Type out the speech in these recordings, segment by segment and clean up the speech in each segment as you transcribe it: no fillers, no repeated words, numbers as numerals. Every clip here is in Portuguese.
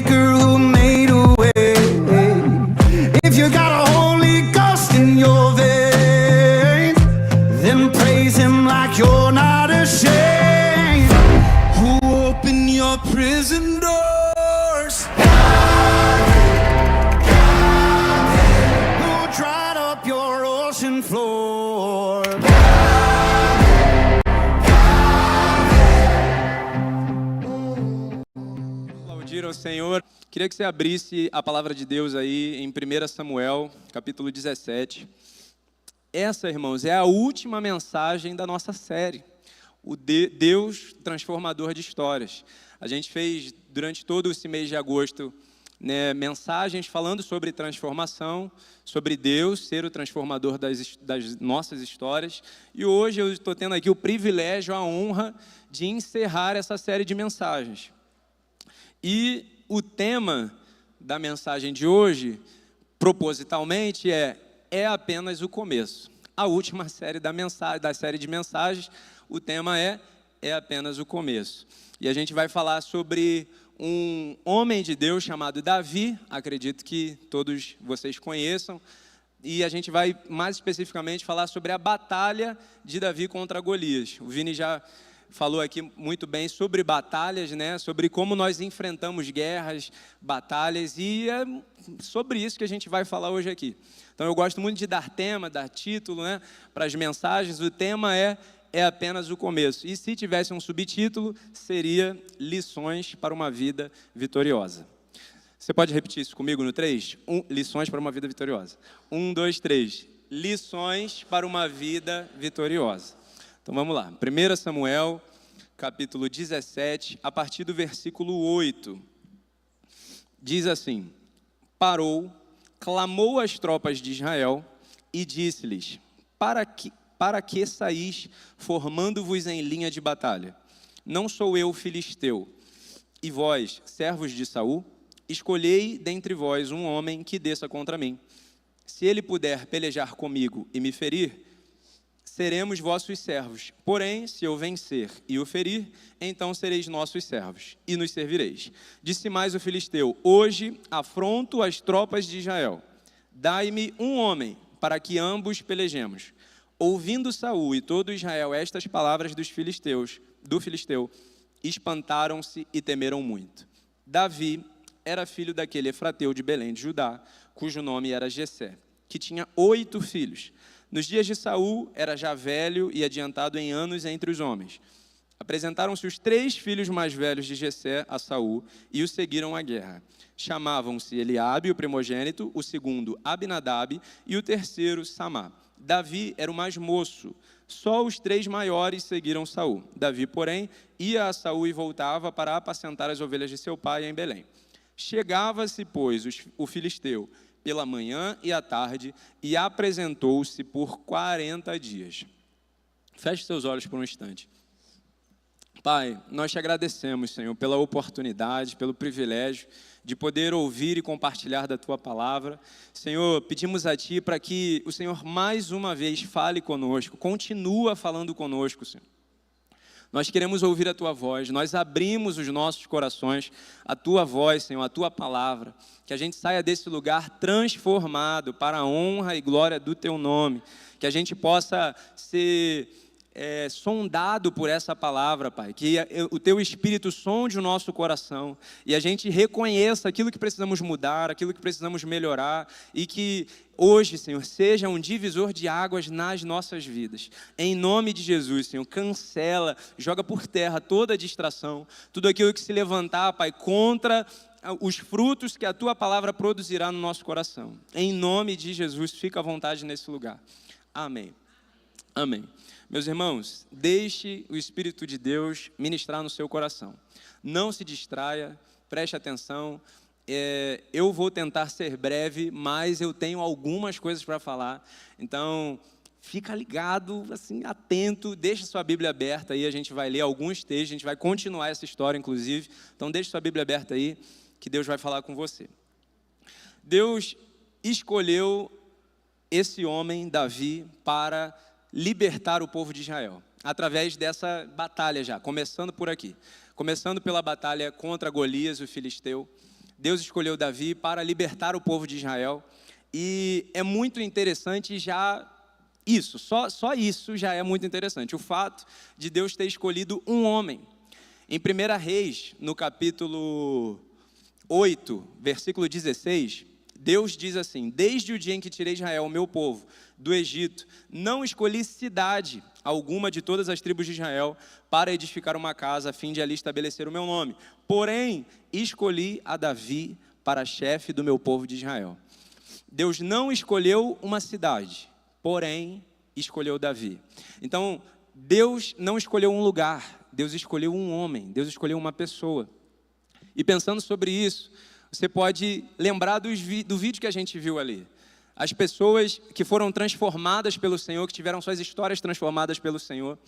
maker who made a way. If you got a Holy Ghost in your veins, then praise him like you're not ashamed. Who opened your prison doors? Who dried up your ocean floor? Aplaudir ao Senhor. Queria que você abrisse a palavra de Deus aí em 1 Samuel, capítulo 17. Essa, irmãos, é a última mensagem da nossa série, o Deus transformador de histórias. A gente fez, durante todo esse mês de agosto, mensagens falando sobre transformação, sobre Deus ser o transformador das nossas histórias. E hoje eu estou tendo aqui o privilégio, a honra de encerrar essa série de mensagens. E o tema da mensagem de hoje, propositalmente, é apenas o começo. A última série da série de mensagens, o tema é apenas o começo. E a gente vai falar sobre um homem de Deus chamado Davi, acredito que todos vocês conheçam, e a gente vai mais especificamente falar sobre a batalha de Davi contra Golias. O Vini já falou aqui muito bem sobre batalhas, sobre como nós enfrentamos guerras, batalhas, e é sobre isso que a gente vai falar hoje aqui. Então eu gosto muito de dar tema, dar título para as mensagens. O tema é apenas o começo. E se tivesse um subtítulo, seria Lições para uma Vida Vitoriosa. Você pode repetir isso comigo no 3? Lições para uma Vida Vitoriosa. 1, 2, 3. Lições para uma Vida Vitoriosa. Então vamos lá. 1 Samuel, capítulo 17, a partir do versículo 8. Diz assim: Parou, clamou às tropas de Israel e disse-lhes: Para que saís formando-vos em linha de batalha? Não sou eu filisteu, e vós, servos de Saul? Escolhei dentre vós um homem que desça contra mim. Se ele puder pelejar comigo e me ferir, seremos vossos servos. Porém, se eu vencer e o ferir, então sereis nossos servos, e nos servireis. Disse mais o filisteu: Hoje afronto as tropas de Israel. Dai-me um homem, para que ambos pelejemos. Ouvindo Saul e todo Israel estas palavras do filisteu, espantaram-se e temeram muito. Davi era filho daquele efrateu de Belém de Judá, cujo nome era Jessé, que tinha 8 filhos. Nos dias de Saul, era já velho e adiantado em anos entre os homens. Apresentaram-se os 3 filhos mais velhos de Jessé a Saul e o seguiram à guerra. Chamavam-se Eliabe, o primogênito, o segundo Abinadab e o terceiro Samá. Davi era o mais moço. Só os 3 maiores seguiram Saul. Davi, porém, ia a Saul e voltava para apacentar as ovelhas de seu pai em Belém. Chegava-se, pois, o filisteu pela manhã e à tarde, e apresentou-se por 40 dias. Feche seus olhos por um instante. Pai, nós te agradecemos, Senhor, pela oportunidade, pelo privilégio de poder ouvir e compartilhar da Tua palavra. Senhor, pedimos a Ti para que o Senhor mais uma vez fale conosco, continua falando conosco, Senhor. Nós queremos ouvir a Tua voz, nós abrimos os nossos corações, a Tua voz, Senhor, a Tua palavra, que a gente saia desse lugar transformado para a honra e glória do Teu nome, que a gente possa ser sondado por essa palavra, Pai, que o Teu Espírito sonde o nosso coração e a gente reconheça aquilo que precisamos mudar, aquilo que precisamos melhorar e que hoje, Senhor, seja um divisor de águas nas nossas vidas. Em nome de Jesus, Senhor, cancela, joga por terra toda a distração, tudo aquilo que se levantar, Pai, contra os frutos que a Tua palavra produzirá no nosso coração. Em nome de Jesus, fica à vontade nesse lugar. Amém. Amém. Meus irmãos, deixe o Espírito de Deus ministrar no seu coração. Não se distraia, preste atenção. Eu vou tentar ser breve, mas eu tenho algumas coisas para falar. Então, fica ligado, assim, atento, deixa sua Bíblia aberta aí, a gente vai ler alguns textos, a gente vai continuar essa história, inclusive. Então, deixa sua Bíblia aberta aí, que Deus vai falar com você. Deus escolheu esse homem, Davi, para libertar o povo de Israel, através dessa batalha já, começando por aqui. Começando pela batalha contra Golias, o filisteu. Deus escolheu Davi para libertar o povo de Israel. E é muito interessante já isso, só isso já é muito interessante. O fato de Deus ter escolhido um homem. Em 1 Reis, no capítulo 8, versículo 16, Deus diz assim: desde o dia em que tirei Israel, o meu povo, do Egito, não escolhi cidade alguma de todas as tribos de Israel para edificar uma casa, a fim de ali estabelecer o meu nome. Porém, escolhi a Davi para chefe do meu povo de Israel. Deus não escolheu uma cidade, porém, escolheu Davi. Então, Deus não escolheu um lugar, Deus escolheu um homem, Deus escolheu uma pessoa. E pensando sobre isso, você pode lembrar do vídeo que a gente viu ali. As pessoas que foram transformadas pelo Senhor, que tiveram suas histórias transformadas pelo Senhor.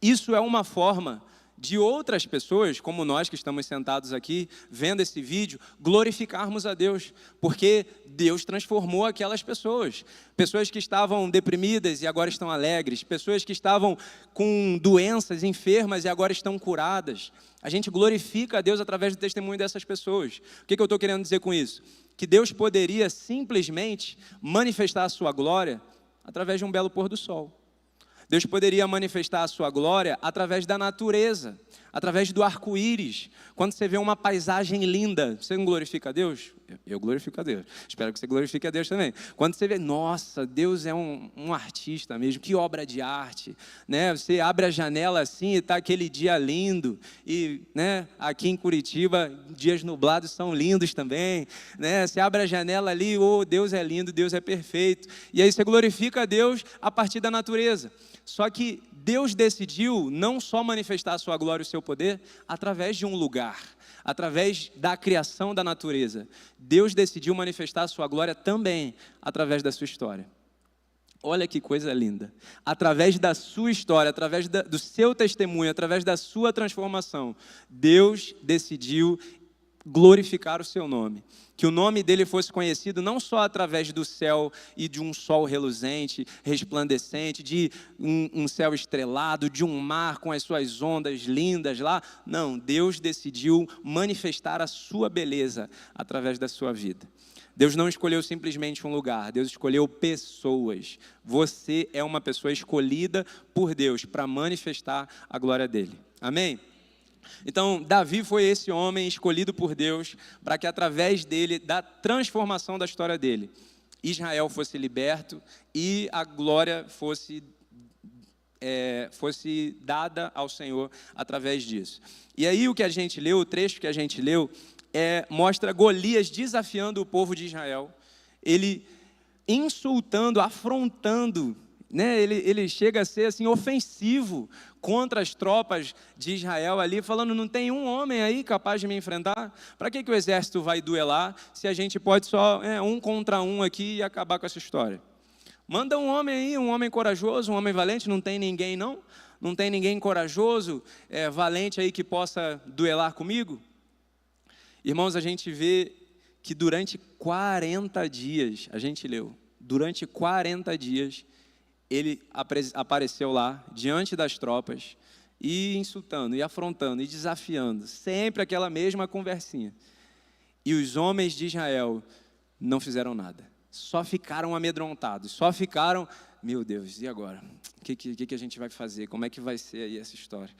Isso é uma forma de outras pessoas, como nós que estamos sentados aqui, vendo esse vídeo, glorificarmos a Deus, porque Deus transformou aquelas pessoas. Pessoas que estavam deprimidas e agora estão alegres, pessoas que estavam com doenças, enfermas e agora estão curadas. A gente glorifica a Deus através do testemunho dessas pessoas. O que eu estou querendo dizer com isso? Que Deus poderia simplesmente manifestar a sua glória através de um belo pôr do sol. Deus poderia manifestar a sua glória através da natureza, através do arco-íris. Quando você vê uma paisagem linda, você não glorifica a Deus? Eu glorifico a Deus. Espero que você glorifique a Deus também. Quando você vê, nossa, Deus é um artista mesmo, que obra de arte. Né? Você abre a janela assim e está aquele dia lindo. E né, aqui em Curitiba, dias nublados são lindos também. Né? Você abre a janela ali, oh, Deus é lindo, Deus é perfeito. E aí você glorifica a Deus a partir da natureza. Só que Deus decidiu não só manifestar a sua glória e o seu poder através de um lugar, através da criação da natureza. Deus decidiu manifestar a sua glória também através da sua história. Olha que coisa linda. Através da sua história, através do seu testemunho, através da sua transformação, Deus decidiu glorificar o seu nome. Que o nome dele fosse conhecido não só através do céu e de um sol reluzente, resplandecente, de um céu estrelado, de um mar com as suas ondas lindas lá. Não, Deus decidiu manifestar a sua beleza através da sua vida. Deus não escolheu simplesmente um lugar, Deus escolheu pessoas. Você é uma pessoa escolhida por Deus para manifestar a glória dele. Amém? Então, Davi foi esse homem escolhido por Deus para que através dele, da transformação da história dele, Israel fosse liberto e a glória fosse dada ao Senhor através disso. E aí o que a gente leu, o trecho que a gente leu, mostra Golias desafiando o povo de Israel, ele insultando, afrontando, né? Ele chega a ser assim, ofensivo contra as tropas de Israel ali, falando, não tem um homem aí capaz de me enfrentar? Para que o exército vai duelar se a gente pode só um contra um aqui e acabar com essa história? Manda um homem aí, um homem corajoso, um homem valente, não tem ninguém não? Não tem ninguém corajoso, valente aí que possa duelar comigo? Irmãos, a gente vê que durante 40 dias, a gente leu, durante 40 dias, ele apareceu lá, diante das tropas, e insultando, e afrontando, e desafiando, sempre aquela mesma conversinha. E os homens de Israel não fizeram nada, só ficaram amedrontados, só ficaram, meu Deus, e agora? O que a gente vai fazer? Como é que vai ser aí essa história?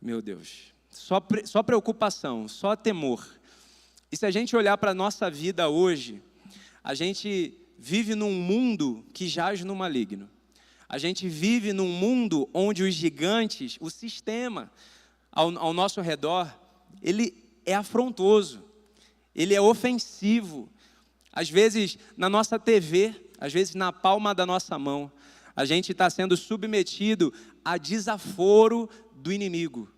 Meu Deus, só preocupação, só temor. E se a gente olhar para a nossa vida hoje, a gente vive num mundo que jaz no maligno. A gente vive num mundo onde os gigantes, o sistema ao nosso redor, ele é afrontoso, ele é ofensivo. Às vezes na nossa TV, às vezes na palma da nossa mão, a gente está sendo submetido a desaforo do inimigo.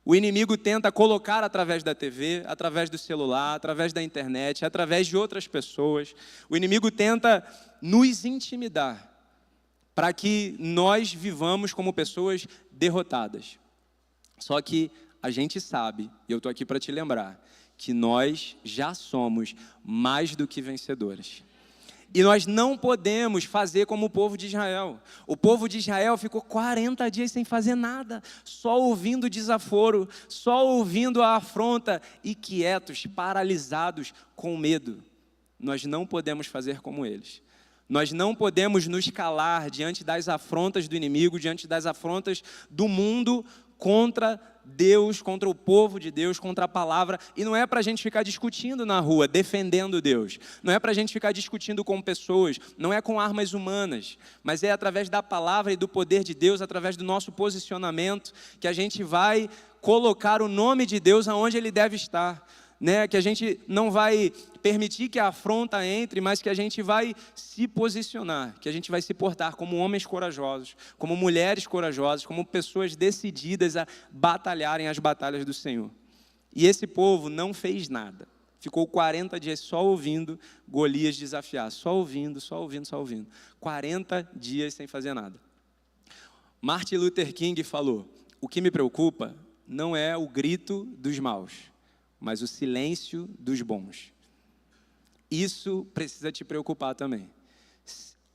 O inimigo tenta colocar através da TV, através do celular, através da internet, através de outras pessoas. O inimigo tenta nos intimidar para que nós vivamos como pessoas derrotadas. Só que a gente sabe, e eu estou aqui para te lembrar, que nós já somos mais do que vencedores. E nós não podemos fazer como o povo de Israel. O povo de Israel ficou 40 dias sem fazer nada, só ouvindo o desaforo, só ouvindo a afronta e quietos, paralisados com medo. Nós não podemos fazer como eles. Nós não podemos nos calar diante das afrontas do inimigo, diante das afrontas do mundo contra Deus, contra o povo de Deus, contra a palavra. E não é para a gente ficar discutindo na rua, defendendo Deus. Não é para a gente ficar discutindo com pessoas, não é com armas humanas, mas é através da palavra e do poder de Deus, através do nosso posicionamento, que a gente vai colocar o nome de Deus aonde Ele deve estar. Que a gente não vai permitir que a afronta entre, mas que a gente vai se posicionar, que a gente vai se portar como homens corajosos, como mulheres corajosas, como pessoas decididas a batalharem as batalhas do Senhor. E esse povo não fez nada, ficou 40 dias só ouvindo Golias desafiar, só ouvindo, só ouvindo, só ouvindo, 40 dias sem fazer nada. Martin Luther King falou: o que me preocupa não é o grito dos maus, mas o silêncio dos bons. Isso precisa te preocupar também.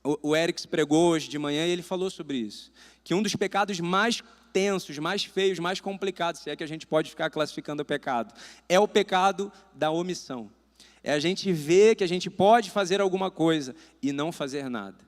O Eric pregou hoje de manhã e ele falou sobre isso, que um dos pecados mais tensos, mais feios, mais complicados, se é que a gente pode ficar classificando o pecado, é o pecado da omissão. É a gente ver que a gente pode fazer alguma coisa e não fazer nada.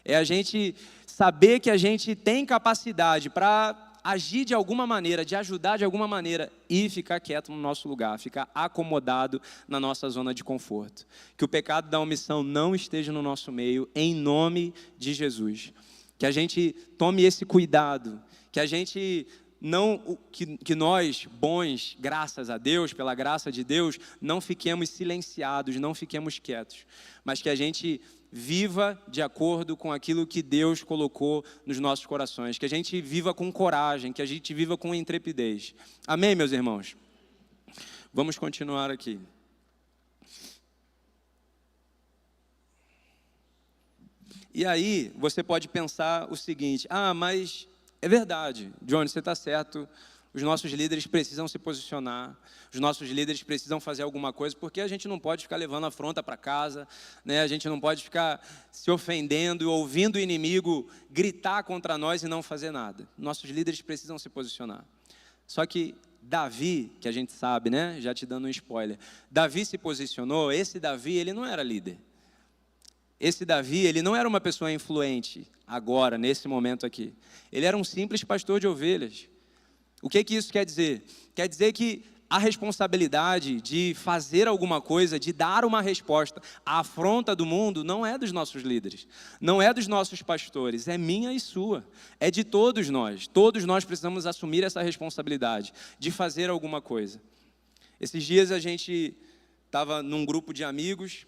É a gente saber que a gente tem capacidade para agir de alguma maneira, de ajudar de alguma maneira e ficar quieto no nosso lugar, ficar acomodado na nossa zona de conforto. Que o pecado da omissão não esteja no nosso meio, em nome de Jesus. Que a gente tome esse cuidado, que a gente não, que nós, bons, graças a Deus, pela graça de Deus, não fiquemos silenciados, não fiquemos quietos, mas que a gente viva de acordo com aquilo que Deus colocou nos nossos corações, que a gente viva com coragem, que a gente viva com intrepidez. Amém, meus irmãos? Vamos continuar aqui. E aí, você pode pensar o seguinte: mas é verdade, Johnny, você está certo, os nossos líderes precisam se posicionar, os nossos líderes precisam fazer alguma coisa, porque a gente não pode ficar levando afronta para casa, a gente não pode ficar se ofendendo e ouvindo o inimigo gritar contra nós e não fazer nada. Nossos líderes precisam se posicionar. Só que Davi, que a gente sabe, já te dando um spoiler, Davi se posicionou. Esse Davi, ele não era líder. Esse Davi, ele não era uma pessoa influente agora, nesse momento aqui. Ele era um simples pastor de ovelhas. O que isso quer dizer? Quer dizer que a responsabilidade de fazer alguma coisa, de dar uma resposta à afronta do mundo, não é dos nossos líderes, não é dos nossos pastores, é minha e sua, é de todos nós. Todos nós precisamos assumir essa responsabilidade de fazer alguma coisa. Esses dias a gente estava num grupo de amigos,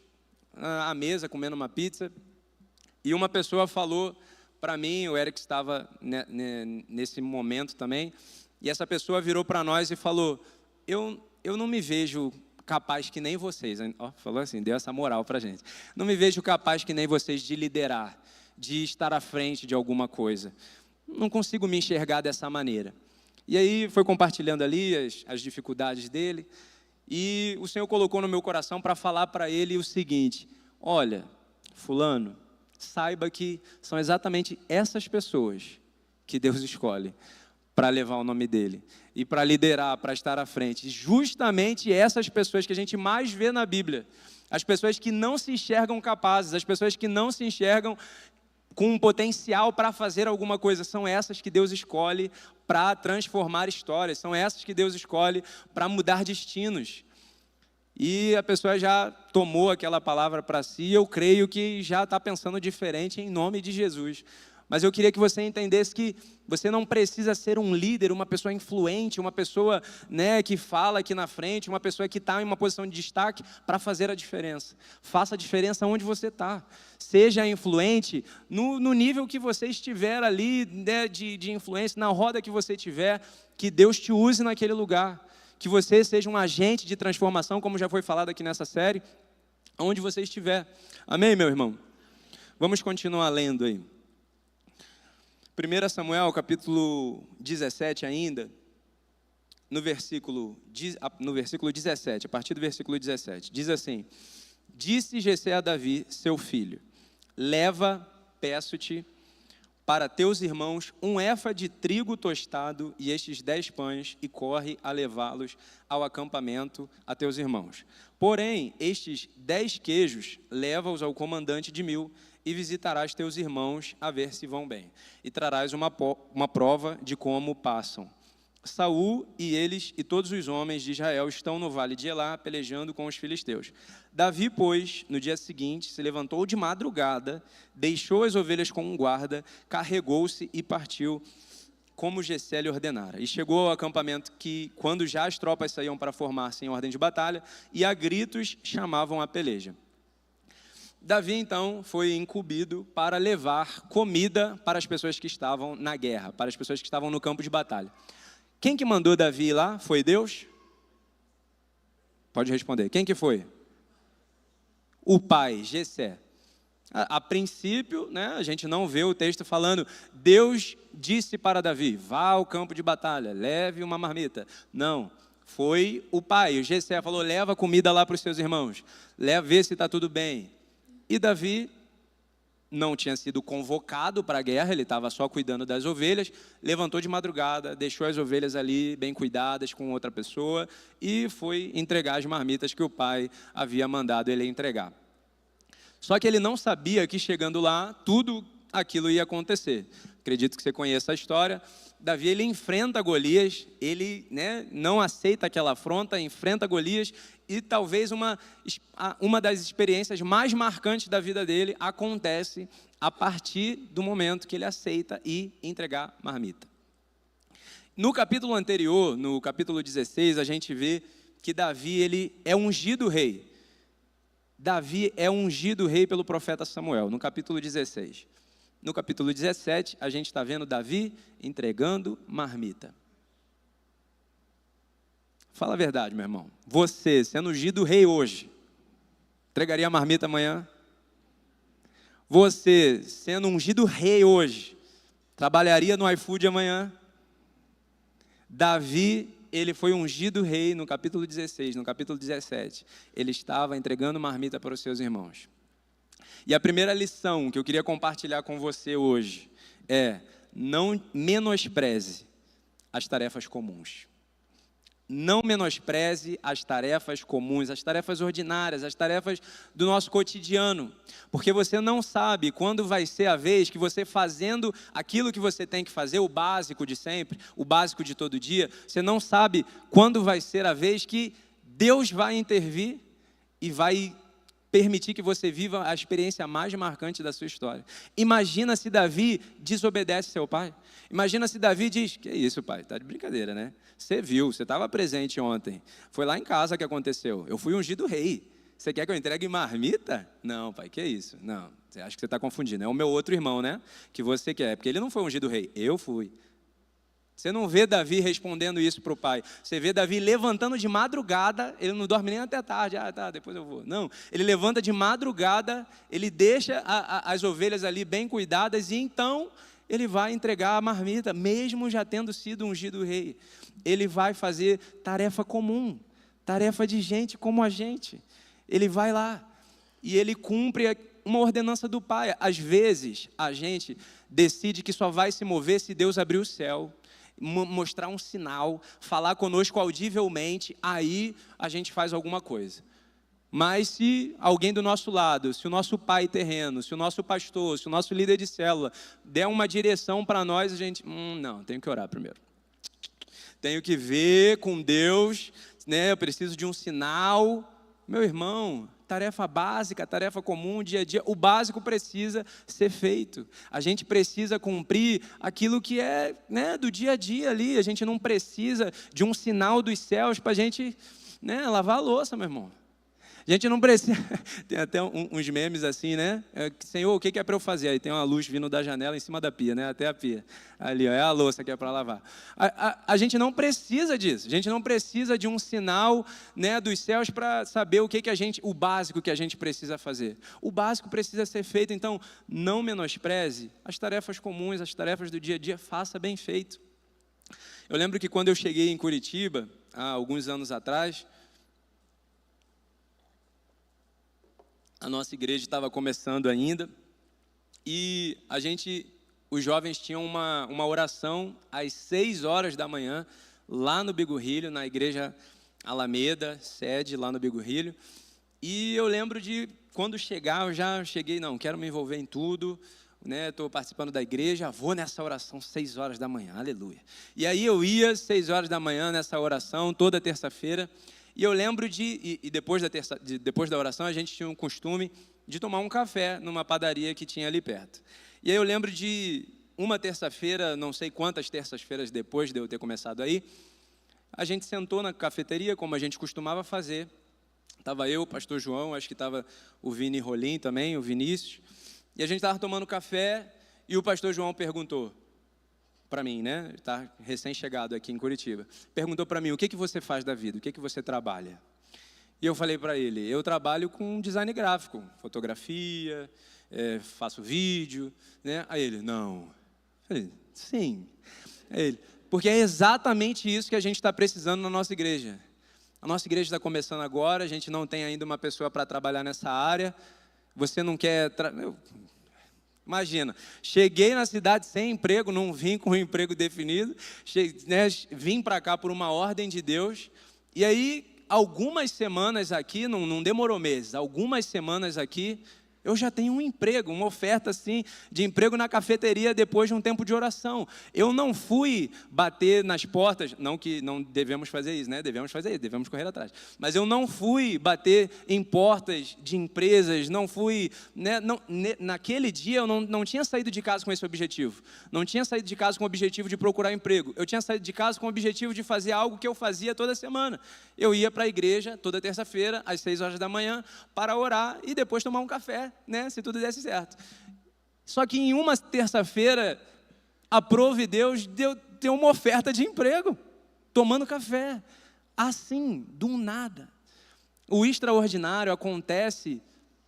à mesa, comendo uma pizza, e uma pessoa falou para mim, o Eric estava nesse momento também, e essa pessoa virou para nós e falou: eu não me vejo capaz que nem vocês. Falou assim, deu essa moral para a gente. Não me vejo capaz que nem vocês de liderar, de estar à frente de alguma coisa. Não consigo me enxergar dessa maneira. E aí foi compartilhando ali as dificuldades dele. E o Senhor colocou no meu coração para falar para ele o seguinte: olha, fulano, saiba que são exatamente essas pessoas que Deus escolhe para levar o nome dele e para liderar, para estar à frente. Justamente essas pessoas que a gente mais vê na Bíblia, as pessoas que não se enxergam capazes, as pessoas que não se enxergam com um potencial para fazer alguma coisa, são essas que Deus escolhe para transformar histórias, são essas que Deus escolhe para mudar destinos. E a pessoa já tomou aquela palavra para si, e eu creio que já está pensando diferente em nome de Jesus. Mas eu queria que você entendesse que você não precisa ser um líder, uma pessoa influente, uma pessoa que fala aqui na frente, uma pessoa que está em uma posição de destaque para fazer a diferença. Faça a diferença onde você está. Seja influente no nível que você estiver ali, de influência, na roda que você tiver, que Deus te use naquele lugar. Que você seja um agente de transformação, como já foi falado aqui nessa série, onde você estiver. Amém, meu irmão? Vamos continuar lendo aí. 1 Samuel, capítulo 17 ainda, no versículo 17, a partir do versículo 17, diz assim: Disse Jessé a Davi, seu filho: leva, peço-te, para teus irmãos 1 efa de trigo tostado e estes 10 pães, e corre a levá-los ao acampamento a teus irmãos. Porém, estes 10 queijos, leva-os ao comandante de 1000, e visitarás teus irmãos a ver se vão bem. E trarás uma prova de como passam. Saul e eles e todos os homens de Israel estão no vale de Elá, pelejando com os filisteus. Davi, pois, no dia seguinte, se levantou de madrugada, deixou as ovelhas com um guarda, carregou-se e partiu, como Jessé lhe ordenara. E chegou ao acampamento que, quando já as tropas saíam para formar-se em ordem de batalha, e a gritos chamavam a peleja. Davi, então, foi incumbido para levar comida para as pessoas que estavam na guerra, para as pessoas que estavam no campo de batalha. Quem que mandou Davi ir lá? Foi Deus? Pode responder. Quem que foi? O pai, Jessé. A princípio, né, a gente não vê o texto falando, Deus disse para Davi, vá ao campo de batalha, leve uma marmita. Não, foi o pai. O Jessé falou, leva comida lá para os seus irmãos, vê se está tudo bem. E Davi não tinha sido convocado para a guerra, ele estava só cuidando das ovelhas, levantou de madrugada, deixou as ovelhas ali bem cuidadas com outra pessoa e foi entregar as marmitas que o pai havia mandado ele entregar. Só que ele não sabia que chegando lá, tudo aquilo ia acontecer. Acredito que você conheça a história. Davi, ele enfrenta Golias, ele, né, não aceita aquela afronta, enfrenta Golias, e talvez uma das experiências mais marcantes da vida dele acontece a partir do momento que ele aceita ir entregar marmita. No capítulo anterior, no capítulo 16, a gente vê que Davi, ele é ungido rei. Davi é ungido rei pelo profeta Samuel, no capítulo 16. No capítulo 17, a gente está vendo Davi entregando marmita. Fala a verdade, meu irmão. Você, sendo ungido rei hoje, entregaria a marmita amanhã? Você, sendo ungido rei hoje, trabalharia no iFood amanhã? Davi, ele foi ungido rei no capítulo 16, no capítulo 17. Ele estava entregando marmita para os seus irmãos. E a primeira lição que eu queria compartilhar com você hoje é: não menospreze as tarefas comuns. Não menospreze as tarefas comuns, as tarefas ordinárias, as tarefas do nosso cotidiano, porque você não sabe quando vai ser a vez que você, fazendo aquilo que você tem que fazer, o básico de sempre, o básico de todo dia, você não sabe quando vai ser a vez que Deus vai intervir e vai permitir que você viva a experiência mais marcante da sua história. Imagina se Davi desobedece seu pai. Imagina se Davi diz, que isso, pai, está de brincadeira, né? Você viu, você estava presente ontem. Foi lá em casa que aconteceu. Eu fui ungido rei. Você quer que eu entregue marmita? Não, pai, que isso? Não, você acha que você está confundindo. É o meu outro irmão, né? Que você quer, porque ele não foi ungido rei, eu fui. Você não vê Davi respondendo isso para o pai. Você vê Davi levantando de madrugada, ele não dorme nem até tarde. Ah, tá, depois eu vou. Não, ele levanta de madrugada, ele deixa as ovelhas ali bem cuidadas e então ele vai entregar a marmita, mesmo já tendo sido ungido rei. Ele vai fazer tarefa comum, tarefa de gente como a gente. Ele vai lá e ele cumpre uma ordenança do pai. Às vezes, a gente decide que só vai se mover se Deus abrir o céu, mostrar um sinal, falar conosco audivelmente, aí a gente faz alguma coisa. Mas se alguém do nosso lado, se o nosso pai terreno, se o nosso pastor, se o nosso líder de célula der uma direção para nós, a gente, não, tenho que orar primeiro. Tenho que ver com Deus, né? Eu preciso de um sinal. Meu irmão, tarefa básica, tarefa comum, dia a dia, o básico precisa ser feito. A gente precisa cumprir aquilo que é, né, do dia a dia ali. A gente não precisa de um sinal dos céus para a gente, né, lavar a louça, meu irmão. A gente não precisa... Tem até uns memes assim, né? Senhor, o que é para eu fazer? Aí tem uma luz vindo da janela em cima da pia, né? Até a pia. Ali, ó, é a louça que é para lavar. A gente não precisa disso. A gente não precisa de um sinal, né, dos céus para saber o básico que a gente precisa fazer. O básico precisa ser feito, então não menospreze as tarefas comuns, as tarefas do dia a dia, faça bem feito. Eu lembro que quando eu cheguei em Curitiba, há alguns anos atrás, a nossa igreja estava começando ainda, e os jovens tinham uma oração às 6 horas da manhã, lá no Bigorrilho, na igreja Alameda, sede lá no Bigorrilho. E eu lembro de, quando chegar, eu já cheguei, não, quero me envolver em tudo, né? Estou participando da igreja, vou nessa oração 6 horas da manhã, aleluia. E aí eu ia 6 horas da manhã nessa oração, toda terça-feira, e eu lembro depois da oração, a gente tinha um costume de tomar um café numa padaria que tinha ali perto. E aí eu lembro de uma terça-feira, não sei quantas terças-feiras depois de eu ter começado aí, a gente sentou na cafeteria, como a gente costumava fazer. Estava eu, o pastor João, acho que estava o Vini Rolim também, o Vinícius. E a gente estava tomando café e o pastor João perguntou para mim, né? Está recém-chegado aqui em Curitiba. Perguntou para mim, o que você faz da vida? O que você trabalha? E eu falei para ele, eu trabalho com design gráfico, fotografia, faço vídeo, né? Aí ele, não. Eu falei, sim. Aí ele, porque é exatamente isso que a gente está precisando na nossa igreja. A nossa igreja está começando agora, a gente não tem ainda uma pessoa para trabalhar nessa área. Você não quer... Imagina, cheguei na cidade sem emprego, não vim com um emprego definido, vim para cá por uma ordem de Deus, e aí, algumas semanas aqui, não demorou meses, algumas semanas aqui, eu já tenho um emprego, uma oferta assim, de emprego na cafeteria depois de um tempo de oração. Eu não fui bater nas portas, não que não devemos fazer isso, né? Devemos fazer isso, devemos correr atrás. Mas eu não fui bater em portas de empresas, não fui... Né? Naquele dia eu não tinha saído de casa com esse objetivo. Não tinha saído de casa com o objetivo de procurar emprego. Eu tinha saído de casa com o objetivo de fazer algo que eu fazia toda semana. Eu ia para a igreja toda terça-feira, às 6 horas da manhã, para orar e depois tomar um café, né, se tudo desse certo. Só que em uma terça-feira, aprove Deus, deu uma oferta de emprego, tomando café, assim, do nada. O extraordinário acontece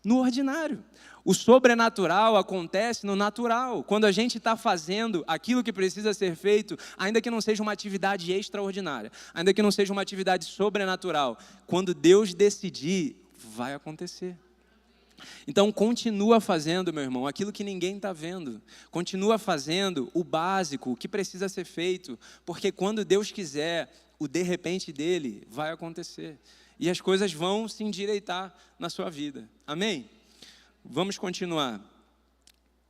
no ordinário. O sobrenatural acontece no natural. Quando a gente está fazendo aquilo que precisa ser feito, ainda que não seja uma atividade extraordinária, ainda que não seja uma atividade sobrenatural, quando Deus decidir, vai acontecer. Então, continua fazendo, meu irmão, aquilo que ninguém está vendo. Continua fazendo o básico, o que precisa ser feito, porque quando Deus quiser, o de repente dele vai acontecer. E as coisas vão se endireitar na sua vida. Amém? Vamos continuar.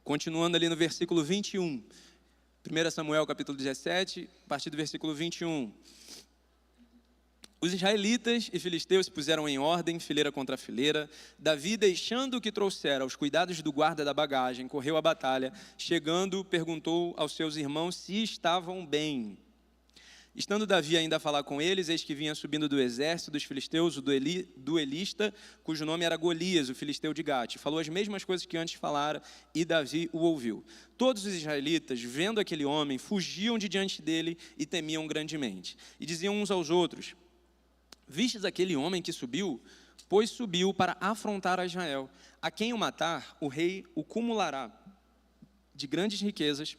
Continuando ali no versículo 21. 1 Samuel, capítulo 17, a partir do versículo 21. Os israelitas e filisteus se puseram em ordem, fileira contra fileira. Davi, deixando o que trouxera aos cuidados do guarda da bagagem, correu à batalha. Chegando, perguntou aos seus irmãos se estavam bem. Estando Davi ainda a falar com eles, eis que vinha subindo do exército dos filisteus o duelista, cujo nome era Golias, o filisteu de Gate. Falou as mesmas coisas que antes falara, e Davi o ouviu. Todos os israelitas, vendo aquele homem, fugiam de diante dele e temiam grandemente. E diziam uns aos outros: vistes aquele homem que subiu? Pois subiu para afrontar a Israel. A quem o matar, o rei o cumulará de grandes riquezas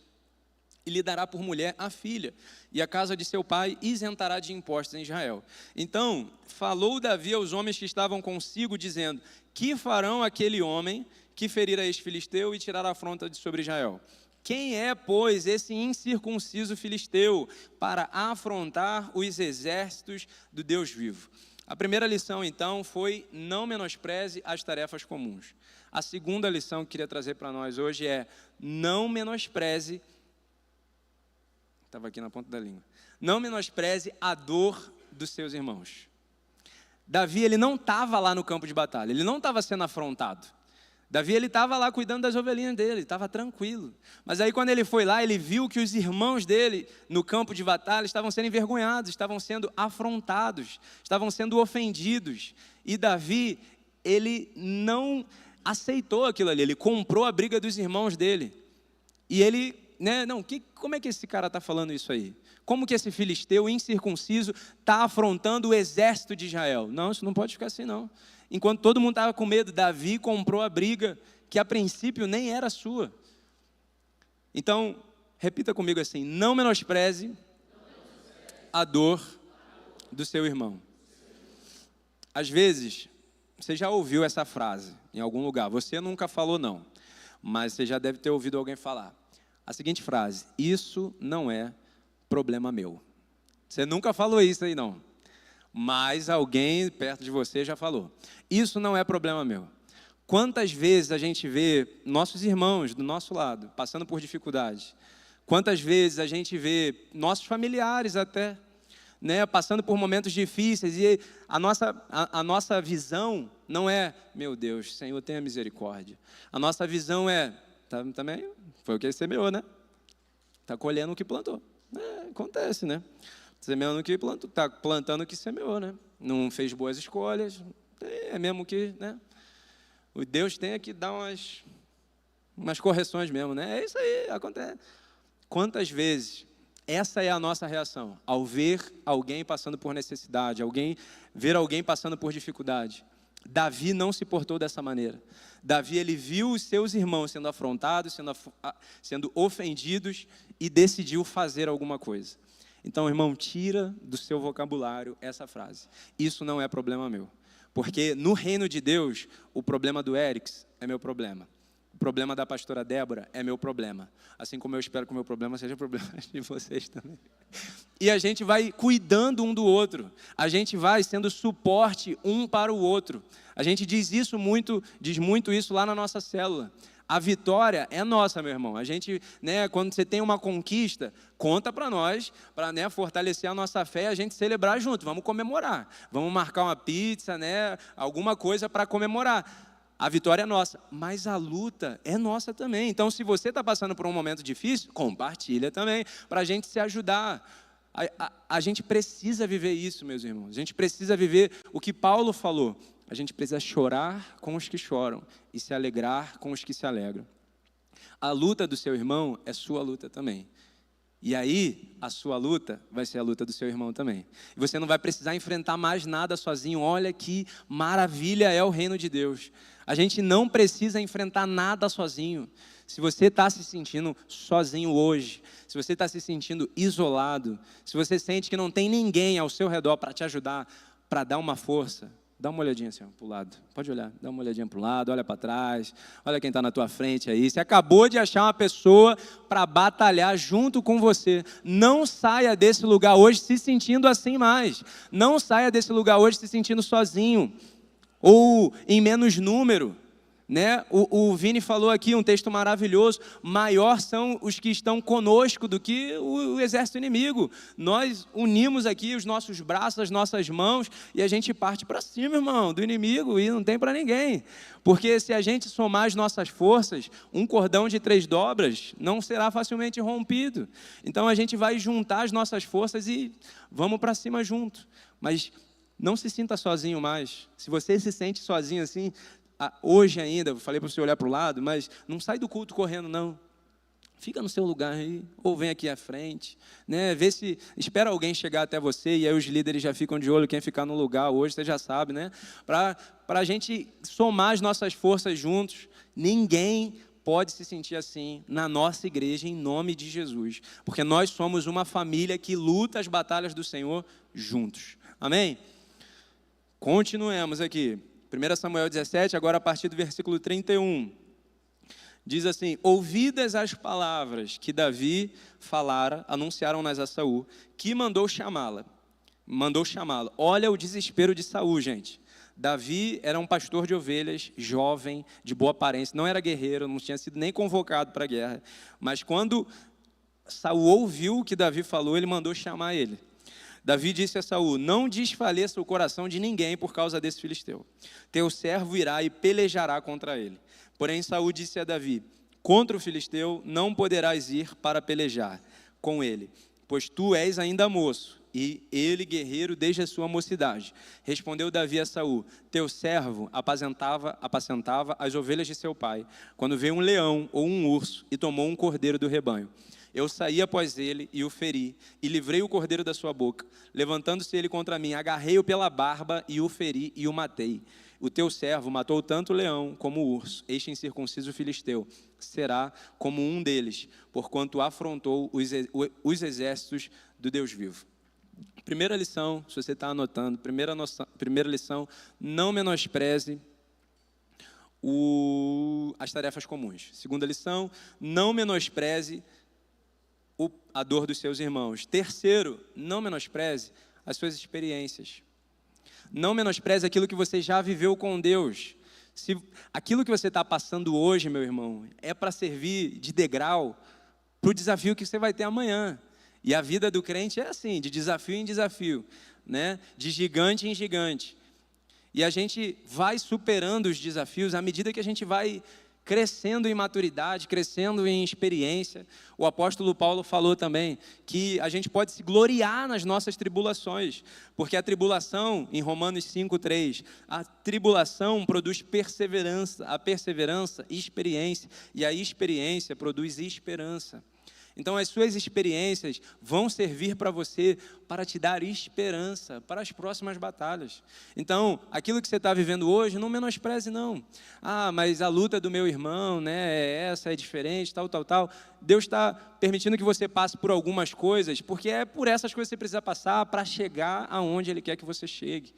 e lhe dará por mulher a filha, e a casa de seu pai isentará de impostos em Israel. Então, falou Davi aos homens que estavam consigo, dizendo: que farão aquele homem que ferir a este filisteu e tirar a afronta de sobre Israel? Quem é, pois, esse incircunciso filisteu para afrontar os exércitos do Deus vivo? A primeira lição, então, foi: não menospreze as tarefas comuns. A segunda lição que eu queria trazer para nós hoje é: não menospreze, estava aqui na ponta da língua, não menospreze a dor dos seus irmãos. Davi, ele não estava lá no campo de batalha, ele não estava sendo afrontado. Davi, ele estava lá cuidando das ovelhinhas dele, estava tranquilo. Mas aí quando ele foi lá, ele viu que os irmãos dele, no campo de batalha, estavam sendo envergonhados, estavam sendo afrontados, estavam sendo ofendidos. E Davi, ele não aceitou aquilo ali, ele comprou a briga dos irmãos dele. E ele, como é que esse cara está falando isso aí? Como que esse filisteu incircunciso está afrontando o exército de Israel? Não, isso não pode ficar assim não. Enquanto todo mundo estava com medo, Davi comprou a briga que a princípio nem era sua. Então, repita comigo assim: não menospreze a dor do seu irmão. Às vezes, você já ouviu essa frase em algum lugar. Você nunca falou não, mas você já deve ter ouvido alguém falar a seguinte frase: isso não é problema meu. Você nunca falou isso aí não, mas alguém perto de você já falou. Isso não é problema meu. Quantas vezes a gente vê nossos irmãos do nosso lado passando por dificuldades? Quantas vezes a gente vê nossos familiares até, né, passando por momentos difíceis, e a nossa visão não é, meu Deus, Senhor, tenha misericórdia. A nossa visão é, também foi o que ele semeou, né? Está colhendo o que plantou. Acontece, né? Semeando o que plantou, está plantando o que semeou, né? Não fez boas escolhas, é mesmo que, né? O Deus tem que dar umas correções mesmo, né? É isso aí, acontece. Quantas vezes essa é a nossa reação ao ver alguém passando por necessidade, ver alguém passando por dificuldade? Davi não se portou dessa maneira. Davi, ele viu os seus irmãos sendo afrontados, sendo ofendidos, e decidiu fazer alguma coisa. Então, irmão, tira do seu vocabulário essa frase: isso não é problema meu. Porque no reino de Deus, o problema do Erics é meu problema. O problema da pastora Débora é meu problema. Assim como eu espero que o meu problema seja problema de vocês também. E a gente vai cuidando um do outro. A gente vai sendo suporte um para o outro. A gente diz muito isso lá na nossa célula. A vitória é nossa, meu irmão. A gente, né, quando você tem uma conquista, conta para nós, para, né, fortalecer a nossa fé e a gente celebrar junto. Vamos comemorar. Vamos marcar uma pizza, né, alguma coisa para comemorar. A vitória é nossa, mas a luta é nossa também. Então, se você está passando por um momento difícil, compartilha também, para a gente se ajudar. A gente precisa viver isso, meus irmãos. A gente precisa viver o que Paulo falou. A gente precisa chorar com os que choram e se alegrar com os que se alegram. A luta do seu irmão é sua luta também. E aí, a sua luta vai ser a luta do seu irmão também. E você não vai precisar enfrentar mais nada sozinho. Olha que maravilha é o reino de Deus. A gente não precisa enfrentar nada sozinho. Se você está se sentindo sozinho hoje, se você está se sentindo isolado, se você sente que não tem ninguém ao seu redor para te ajudar, para dar uma força, dá uma olhadinha assim, para o lado. Pode olhar, dá uma olhadinha para o lado, olha para trás, olha quem está na tua frente aí. Você acabou de achar uma pessoa para batalhar junto com você. Não saia desse lugar hoje se sentindo assim mais. Não saia desse lugar hoje se sentindo sozinho ou em menos número. Né? O Vini falou aqui um texto maravilhoso: maior são os que estão conosco do que o exército inimigo. Nós unimos aqui os nossos braços, as nossas mãos, e a gente parte para cima, irmão, do inimigo, e não tem para ninguém. Porque se a gente somar as nossas forças, um cordão de 3 dobras não será facilmente rompido. Então a gente vai juntar as nossas forças e vamos para cima junto. Mas não se sinta sozinho mais. Se você se sente sozinho assim, hoje ainda, eu falei para você olhar para o lado, mas não sai do culto correndo, não. Fica no seu lugar aí, ou vem aqui à frente, né? Vê se, espera alguém chegar até você, e aí os líderes já ficam de olho, quem ficar no lugar hoje, você já sabe, né? Para a gente somar as nossas forças juntos. Ninguém pode se sentir assim na nossa igreja, em nome de Jesus, porque nós somos uma família que luta as batalhas do Senhor juntos. Amém? Continuemos aqui. 1 Samuel 17, agora a partir do versículo 31. Diz assim: ouvidas as palavras que Davi falara, anunciaram-nas a Saul, que mandou chamá-la. Olha o desespero de Saul, gente. Davi era um pastor de ovelhas, jovem, de boa aparência, não era guerreiro, não tinha sido nem convocado para a guerra. Mas quando Saul ouviu o que Davi falou, ele mandou chamar ele. Davi disse a Saul: não desfaleça o coração de ninguém por causa desse filisteu. Teu servo irá e pelejará contra ele. Porém Saul disse a Davi: contra o filisteu não poderás ir para pelejar com ele, pois tu és ainda moço, e ele guerreiro desde a sua mocidade. Respondeu Davi a Saul: teu servo apacentava as ovelhas de seu pai, quando veio um leão ou um urso e tomou um cordeiro do rebanho. Eu saí após ele e o feri, e livrei o cordeiro da sua boca. Levantando-se ele contra mim, agarrei-o pela barba e o feri e o matei. O teu servo matou tanto o leão como o urso. Este incircunciso filisteu será como um deles, porquanto afrontou os exércitos do Deus vivo. Primeira lição, se você está anotando, primeira lição, não menospreze as tarefas comuns. Segunda lição, não menospreze a dor dos seus irmãos. Terceiro, não menospreze as suas experiências. Não menospreze aquilo que você já viveu com Deus. Se aquilo que você está passando hoje, meu irmão, é para servir de degrau para o desafio que você vai ter amanhã. E a vida do crente é assim, de desafio em desafio, né? De gigante em gigante. E a gente vai superando os desafios à medida que a gente vai crescendo em maturidade, crescendo em experiência. O apóstolo Paulo falou também que a gente pode se gloriar nas nossas tribulações, porque a tribulação, em Romanos 5:3, a tribulação produz perseverança, a perseverança, experiência, e a experiência produz esperança. Então, as suas experiências vão servir para você, para te dar esperança para as próximas batalhas. Então, aquilo que você está vivendo hoje, não menospreze, não. Ah, mas a luta do meu irmão, né, essa é diferente, tal. Deus está permitindo que você passe por algumas coisas, porque é por essas coisas que você precisa passar para chegar aonde Ele quer que você chegue.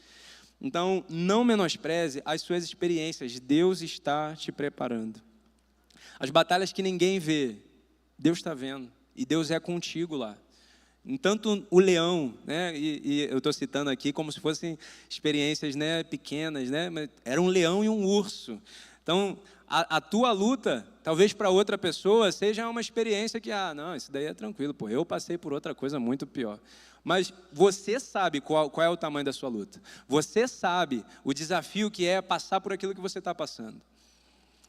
Então, não menospreze as suas experiências. Deus está te preparando. As batalhas que ninguém vê, Deus está vendo, e Deus é contigo lá. Tanto o leão, né, e eu estou citando aqui como se fossem experiências, né, pequenas, né, mas era um leão e um urso. Então, a tua luta, talvez para outra pessoa, seja uma experiência que, não, isso daí é tranquilo, pô, eu passei por outra coisa muito pior. Mas você sabe qual é o tamanho da sua luta. Você sabe o desafio que é passar por aquilo que você está passando.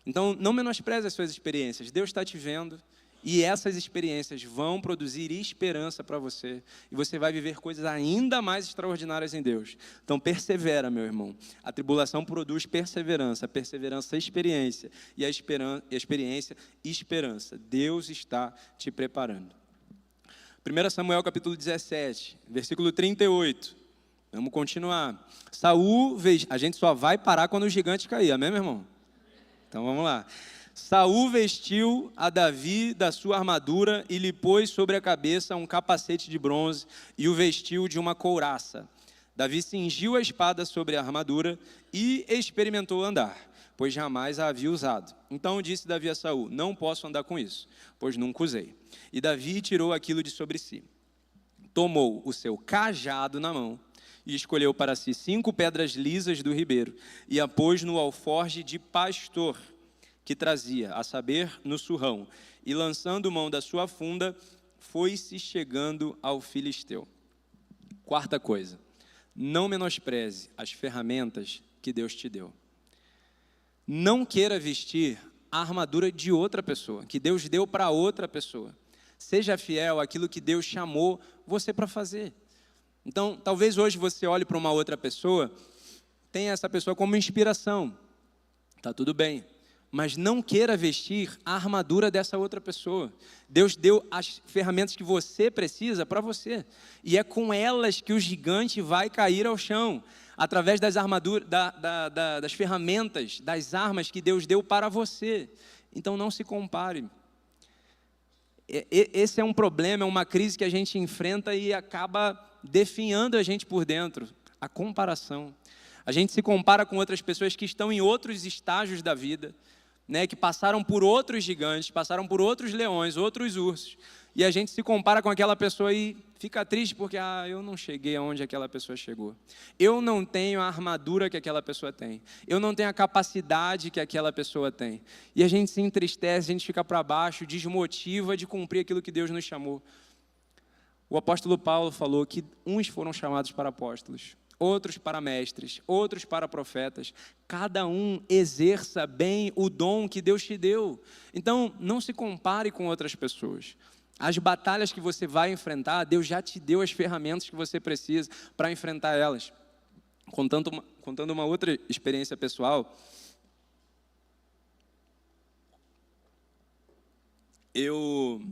Então, não menospreze as suas experiências. Deus está te vendo. E essas experiências vão produzir esperança para você. E você vai viver coisas ainda mais extraordinárias em Deus. Então, persevera, meu irmão. A tribulação produz perseverança. A perseverança, experiência. E a experiência, esperança. Deus está te preparando. 1 Samuel, capítulo 17, versículo 38. Vamos continuar. Saul, a gente só vai parar quando o gigante cair. Amém, meu irmão? Então, vamos lá. Saul vestiu a Davi da sua armadura e lhe pôs sobre a cabeça um capacete de bronze e o vestiu de uma couraça. Davi cingiu a espada sobre a armadura e experimentou andar, pois jamais a havia usado. Então disse Davi a Saul: não posso andar com isso, pois nunca usei. E Davi tirou aquilo de sobre si. Tomou o seu cajado na mão e escolheu para si 5 pedras lisas do ribeiro e a pôs no alforje de pastor que trazia, a saber, no surrão, e lançando mão da sua funda, foi-se chegando ao filisteu. Quarta coisa, não menospreze as ferramentas que Deus te deu. Não queira vestir a armadura de outra pessoa, que Deus deu para outra pessoa. Seja fiel àquilo que Deus chamou você para fazer. Então, talvez hoje você olhe para uma outra pessoa, tenha essa pessoa como inspiração. Está tudo bem. Mas não queira vestir a armadura dessa outra pessoa. Deus deu as ferramentas que você precisa para você. E é com elas que o gigante vai cair ao chão. Através das armaduras, das ferramentas, das armas que Deus deu para você. Então não se compare. Esse é um problema, é uma crise que a gente enfrenta e acaba definhando a gente por dentro. A comparação. A gente se compara com outras pessoas que estão em outros estágios da vida, né, que passaram por outros gigantes, passaram por outros leões, outros ursos, e a gente se compara com aquela pessoa e fica triste porque eu não cheguei aonde aquela pessoa chegou. Eu não tenho a armadura que aquela pessoa tem. Eu não tenho a capacidade que aquela pessoa tem. E a gente se entristece, a gente fica para baixo, desmotiva de cumprir aquilo que Deus nos chamou. O apóstolo Paulo falou que uns foram chamados para apóstolos, outros para mestres, outros para profetas. Cada um exerça bem o dom que Deus te deu. Então, não se compare com outras pessoas. As batalhas que você vai enfrentar, Deus já te deu as ferramentas que você precisa para enfrentar elas. Contando uma outra experiência pessoal, eu,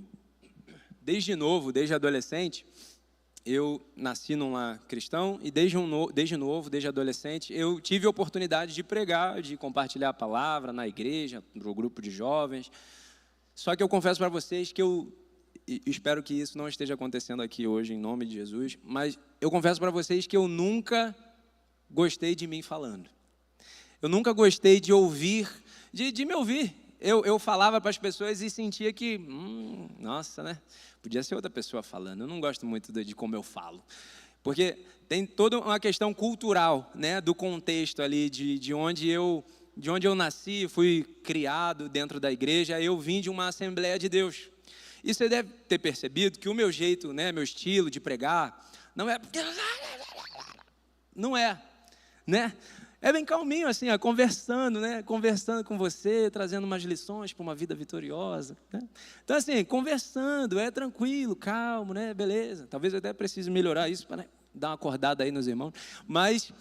desde novo, desde adolescente, eu nasci num lar cristão e desde adolescente, eu tive a oportunidade de pregar, de compartilhar a palavra na igreja, no grupo de jovens. Só que eu confesso para vocês que eu e espero que isso não esteja acontecendo aqui hoje, em nome de Jesus, mas eu confesso para vocês que eu nunca gostei de mim falando. Eu nunca gostei de ouvir, de me ouvir. Eu falava para as pessoas e sentia que, nossa, né? Podia ser outra pessoa falando. Eu não gosto muito de como eu falo. Porque tem toda uma questão cultural, né? Do contexto ali, de onde eu nasci, fui criado dentro da igreja. Eu vim de uma Assembleia de Deus. E você deve ter percebido que o meu jeito, né? Meu estilo de pregar, não é... Não é, né? É bem calminho, assim, conversando, né? Conversando com você, trazendo umas lições para uma vida vitoriosa, né? Então, assim, conversando, é tranquilo, calmo, né? Beleza. Talvez eu até precise melhorar isso para dar uma acordada aí nos irmãos. Mas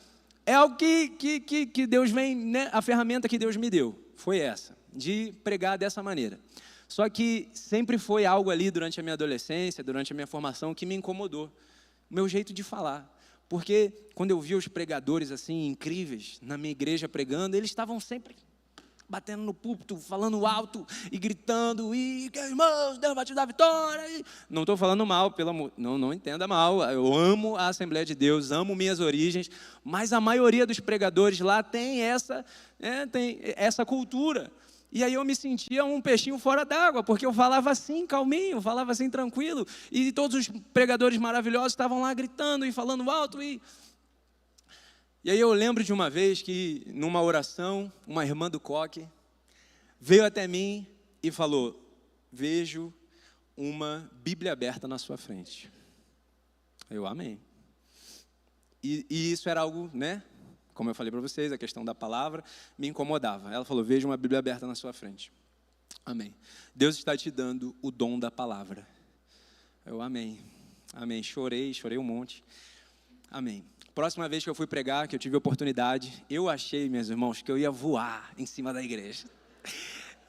é algo que Deus vem, né? A ferramenta que Deus me deu foi essa, de pregar dessa maneira. Só que sempre foi algo ali durante a minha adolescência, durante a minha formação, que me incomodou. O meu jeito de falar. Porque quando eu via os pregadores assim incríveis na minha igreja pregando, eles estavam sempre batendo no púlpito, falando alto e gritando, e que irmãos, Deus vai te dar vitória. E... Não estou falando mal, pelo amor, não entenda mal, eu amo a Assembleia de Deus, amo minhas origens, mas a maioria dos pregadores lá tem essa cultura. E aí eu me sentia um peixinho fora d'água, porque eu falava assim, calminho, falava assim, tranquilo, e todos os pregadores maravilhosos estavam lá gritando e falando alto. E aí eu lembro de uma vez que, numa oração, uma irmã do coque veio até mim e falou: vejo uma Bíblia aberta na sua frente. Eu amém. E isso era algo, né? Como eu falei para vocês, a questão da palavra me incomodava. Ela falou: veja uma Bíblia aberta na sua frente. Amém. Deus está te dando o dom da palavra. Eu amém. Amém. Chorei um monte. Amém. Próxima vez que eu fui pregar, que eu tive a oportunidade, eu achei, meus irmãos, que eu ia voar em cima da igreja.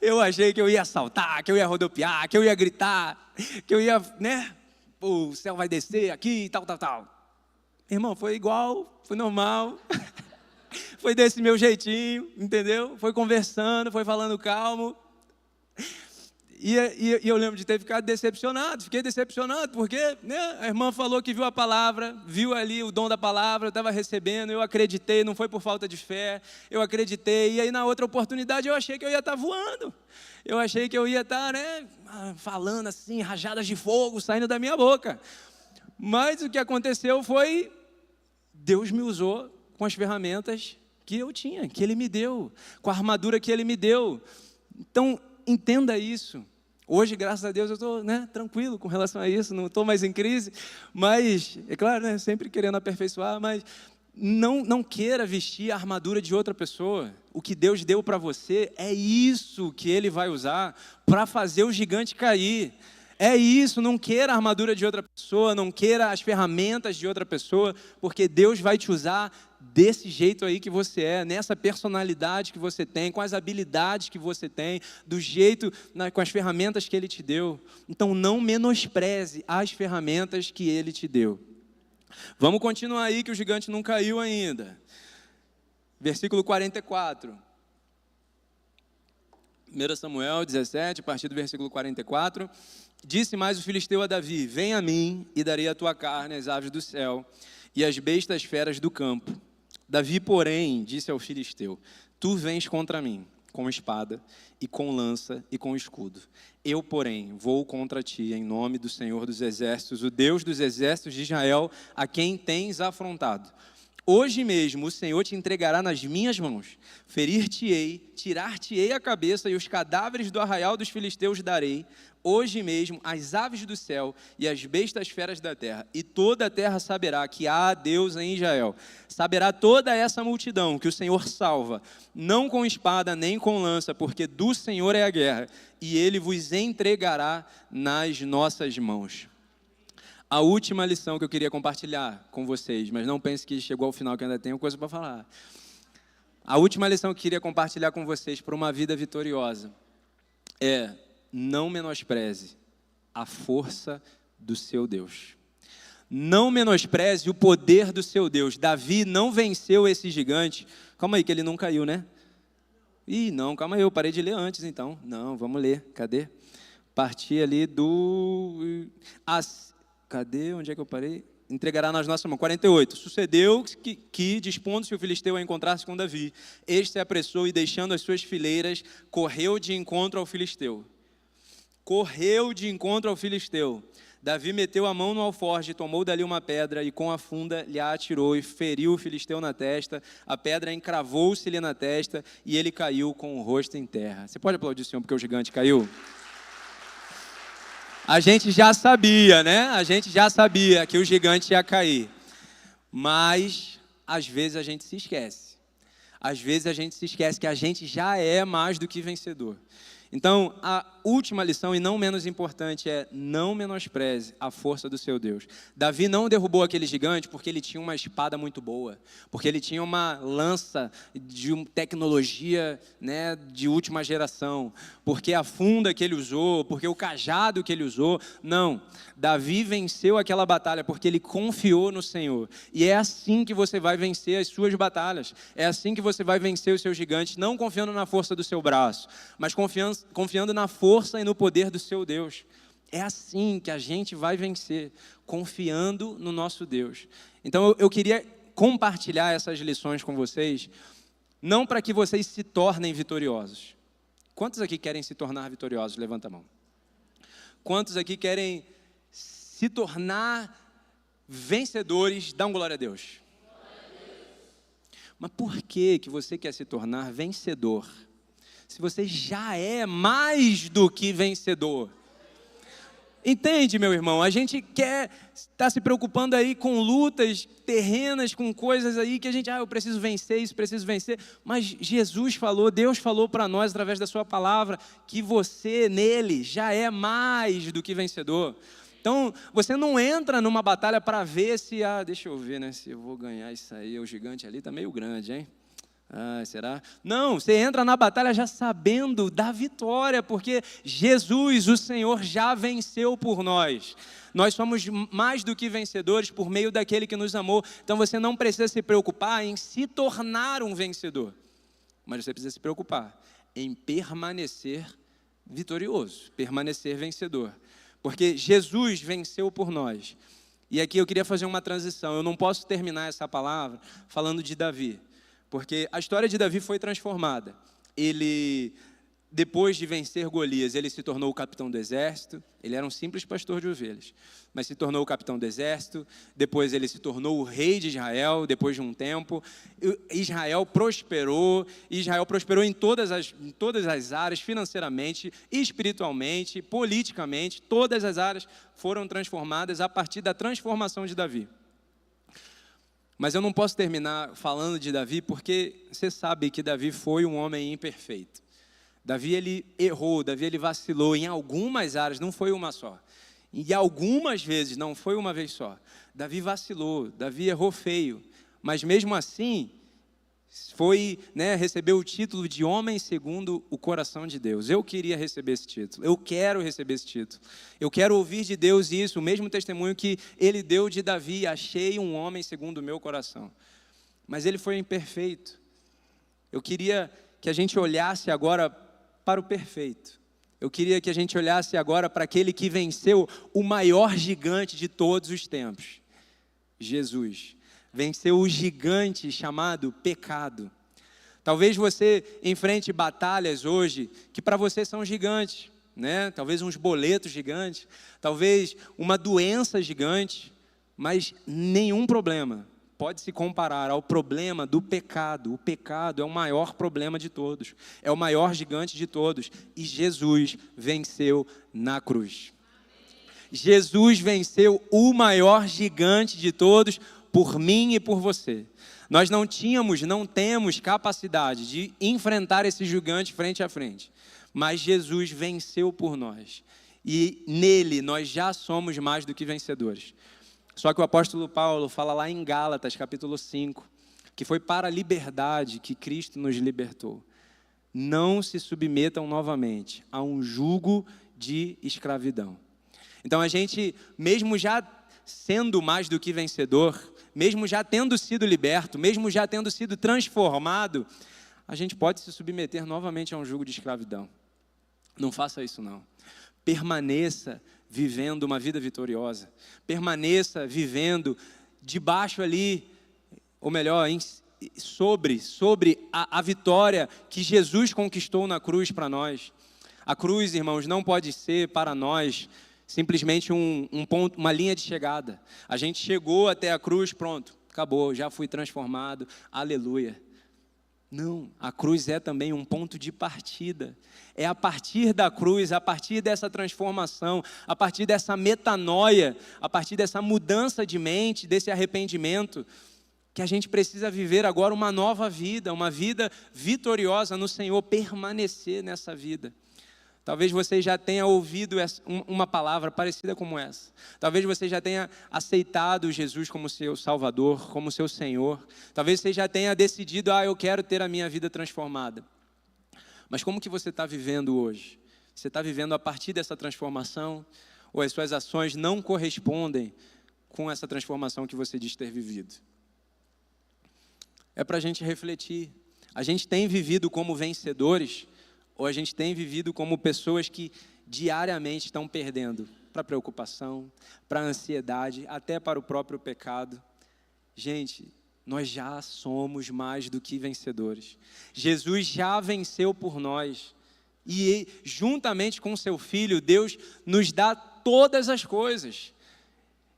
Eu achei que eu ia saltar, que eu ia rodopiar, que eu ia gritar, que eu ia, né? O céu vai descer aqui e tal. Irmão, foi igual, foi normal. Foi desse meu jeitinho, entendeu? Foi conversando, foi falando calmo. E eu lembro de ter ficado decepcionado. Fiquei decepcionado porque, né, a irmã falou que viu a palavra, viu ali o dom da palavra, eu estava recebendo, eu acreditei, não foi por falta de fé, eu acreditei. E aí na outra oportunidade eu achei que eu ia estar voando. Eu achei que eu ia estar, né, falando assim, rajadas de fogo saindo da minha boca. Mas o que aconteceu foi, Deus me usou com as ferramentas que eu tinha, que Ele me deu, com a armadura que Ele me deu. Então, entenda isso. Hoje, graças a Deus, eu estou, né, tranquilo com relação a isso, não estou mais em crise, mas, é claro, né, sempre querendo aperfeiçoar, mas não queira vestir a armadura de outra pessoa. O que Deus deu para você é isso que Ele vai usar para fazer o gigante cair. É isso, não queira a armadura de outra pessoa, não queira as ferramentas de outra pessoa, porque Deus vai te usar desse jeito aí que você é, nessa personalidade que você tem, com as habilidades que você tem, do jeito, com as ferramentas que Ele te deu. Então não menospreze as ferramentas que Ele te deu. Vamos continuar aí que o gigante não caiu ainda. Versículo 44. 1 Samuel 17, a partir do versículo 44. Disse mais o filisteu a Davi: vem a mim e darei a tua carne às aves do céu e às bestas feras do campo. Davi, porém, disse ao filisteu: tu vens contra mim com espada e com lança e com escudo. Eu, porém, vou contra ti em nome do Senhor dos exércitos, o Deus dos exércitos de Israel, a quem tens afrontado. Hoje mesmo o Senhor te entregará nas minhas mãos, ferir-te-ei, tirar-te-ei a cabeça e os cadáveres do arraial dos filisteus darei, hoje mesmo, às aves do céu e às bestas feras da terra. E toda a terra saberá que há Deus em Israel. Saberá toda essa multidão que o Senhor salva, não com espada nem com lança, porque do Senhor é a guerra, e Ele vos entregará nas nossas mãos. A última lição que eu queria compartilhar com vocês, mas não pense que chegou ao final que ainda tenho coisa para falar. A última lição que eu queria compartilhar com vocês para uma vida vitoriosa é: não menospreze a força do seu Deus. Não menospreze o poder do seu Deus. Davi não venceu esse gigante. Calma aí, que ele não caiu, né? Ih, não, calma aí, eu parei de ler antes então. Não, vamos ler, cadê? partir ali cadê? Onde é que eu parei? Entregará nas nossas mãos. 48. Sucedeu que dispondo-se o filisteu a encontrar-se com Davi, este se apressou e, deixando as suas fileiras, correu de encontro ao filisteu. Correu de encontro ao filisteu. Davi meteu a mão no alforje, tomou dali uma pedra e com a funda lhe a atirou e feriu o filisteu na testa. A pedra encravou-se-lhe na testa e ele caiu com o rosto em terra. Você pode aplaudir o Senhor porque o gigante caiu? A gente já sabia, né? A gente já sabia que o gigante ia cair. Mas, às vezes, a gente se esquece. Às vezes, a gente se esquece que a gente já é mais do que vencedor. Então, a última lição, e não menos importante, é não menospreze a força do seu Deus. Davi não derrubou aquele gigante porque ele tinha uma espada muito boa, porque ele tinha uma lança de tecnologia, né, de última geração, porque a funda que ele usou, porque o cajado que ele usou. Não, Davi venceu aquela batalha porque ele confiou no Senhor. E é assim que você vai vencer as suas batalhas, é assim que você vai vencer os seus gigantes, não confiando na força do seu braço, mas confiando na força e no poder do seu Deus. É assim que a gente vai vencer, confiando no nosso Deus. Então eu queria compartilhar essas lições com vocês, não para que vocês se tornem vitoriosos. Quantos aqui querem se tornar vitoriosos? Levanta a mão. Quantos aqui querem se tornar vencedores? Dá um glória a Deus. Mas por que você quer se tornar vencedor? Se você já é mais do que vencedor. Entende, meu irmão? A gente quer estar se preocupando aí com lutas terrenas, com coisas aí que a gente, eu preciso vencer isso, preciso vencer. Mas Jesus falou, Deus falou para nós através da sua palavra, que você nele já é mais do que vencedor. Então, você não entra numa batalha para ver se, deixa eu ver, né, se eu vou ganhar isso aí, o gigante ali está meio grande, hein? Será? Não, você entra na batalha já sabendo da vitória, porque Jesus, o Senhor, já venceu por nós. Nós somos mais do que vencedores por meio daquele que nos amou. Então você não precisa se preocupar em se tornar um vencedor, mas você precisa se preocupar em permanecer vitorioso, permanecer vencedor, porque Jesus venceu por nós. E aqui eu queria fazer uma transição. Eu não posso terminar essa palavra falando de Davi, porque a história de Davi foi transformada. Ele, depois de vencer Golias, ele se tornou o capitão do exército. Ele era um simples pastor de ovelhas, mas se tornou o capitão do exército. Depois ele se tornou o rei de Israel, depois de um tempo. Israel prosperou em todas as áreas, financeiramente, espiritualmente, politicamente. Todas as áreas foram transformadas a partir da transformação de Davi. Mas eu não posso terminar falando de Davi, porque você sabe que Davi foi um homem imperfeito. Davi, ele errou, Davi, ele vacilou em algumas áreas, não foi uma só. E algumas vezes, não foi uma vez só. Davi vacilou, Davi errou feio. Mas mesmo assim, recebeu o título de homem segundo o coração de Deus. Eu queria receber esse título, eu quero receber esse título. Eu quero ouvir de Deus isso, o mesmo testemunho que ele deu de Davi: achei um homem segundo o meu coração. Mas ele foi imperfeito. Eu queria que a gente olhasse agora para o perfeito. Eu queria que a gente olhasse agora para aquele que venceu o maior gigante de todos os tempos. Jesus venceu o gigante chamado pecado. Talvez você enfrente batalhas hoje que para você são gigantes, né? Talvez uns boletos gigantes, talvez uma doença gigante, mas nenhum problema pode se comparar ao problema do pecado. O pecado é o maior problema de todos, é o maior gigante de todos, e Jesus venceu na cruz. Jesus venceu o maior gigante de todos por mim e por você. Nós não temos capacidade de enfrentar esse gigante frente a frente, mas Jesus venceu por nós, e nele nós já somos mais do que vencedores. Só que o apóstolo Paulo fala lá em Gálatas, capítulo 5, que foi para a liberdade que Cristo nos libertou. Não se submetam novamente a um jugo de escravidão. Então a gente, mesmo já sendo mais do que vencedor, mesmo já tendo sido liberto, mesmo já tendo sido transformado, a gente pode se submeter novamente a um jugo de escravidão. Não faça isso não. permaneça vivendo uma vida vitoriosa. Permaneça vivendo debaixo ali, ou melhor, sobre a vitória que Jesus conquistou na cruz para nós. A cruz, irmãos, não pode ser para nós simplesmente um ponto, uma linha de chegada. A gente chegou até a cruz, pronto, acabou, já fui transformado, aleluia. Não, a cruz é também um ponto de partida. É a partir da cruz, a partir dessa transformação, a partir dessa metanoia, a partir dessa mudança de mente, desse arrependimento, que a gente precisa viver agora uma nova vida, uma vida vitoriosa no Senhor, permanecer nessa vida. Talvez você já tenha ouvido uma palavra parecida como essa. Talvez você já tenha aceitado Jesus como seu Salvador, como seu Senhor. Talvez você já tenha decidido, eu quero ter a minha vida transformada. Mas como que você está vivendo hoje? Você está vivendo a partir dessa transformação? Ou as suas ações não correspondem com essa transformação que você diz ter vivido? É para a gente refletir. A gente tem vivido como vencedores, ou a gente tem vivido como pessoas que diariamente estão perdendo para a preocupação, para a ansiedade, até para o próprio pecado. Gente, nós já somos mais do que vencedores. Jesus já venceu por nós. E juntamente com seu Filho, Deus nos dá todas as coisas.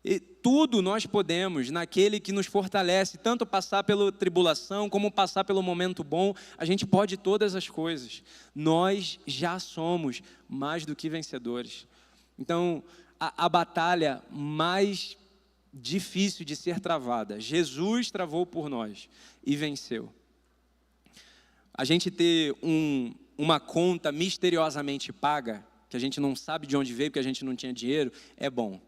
E tudo nós podemos, naquele que nos fortalece, tanto passar pela tribulação, como passar pelo momento bom, a gente pode todas as coisas. Nós já somos mais do que vencedores. Então, a batalha mais difícil de ser travada, Jesus travou por nós e venceu. A gente ter uma conta misteriosamente paga, que a gente não sabe de onde veio, porque a gente não tinha dinheiro, é bom.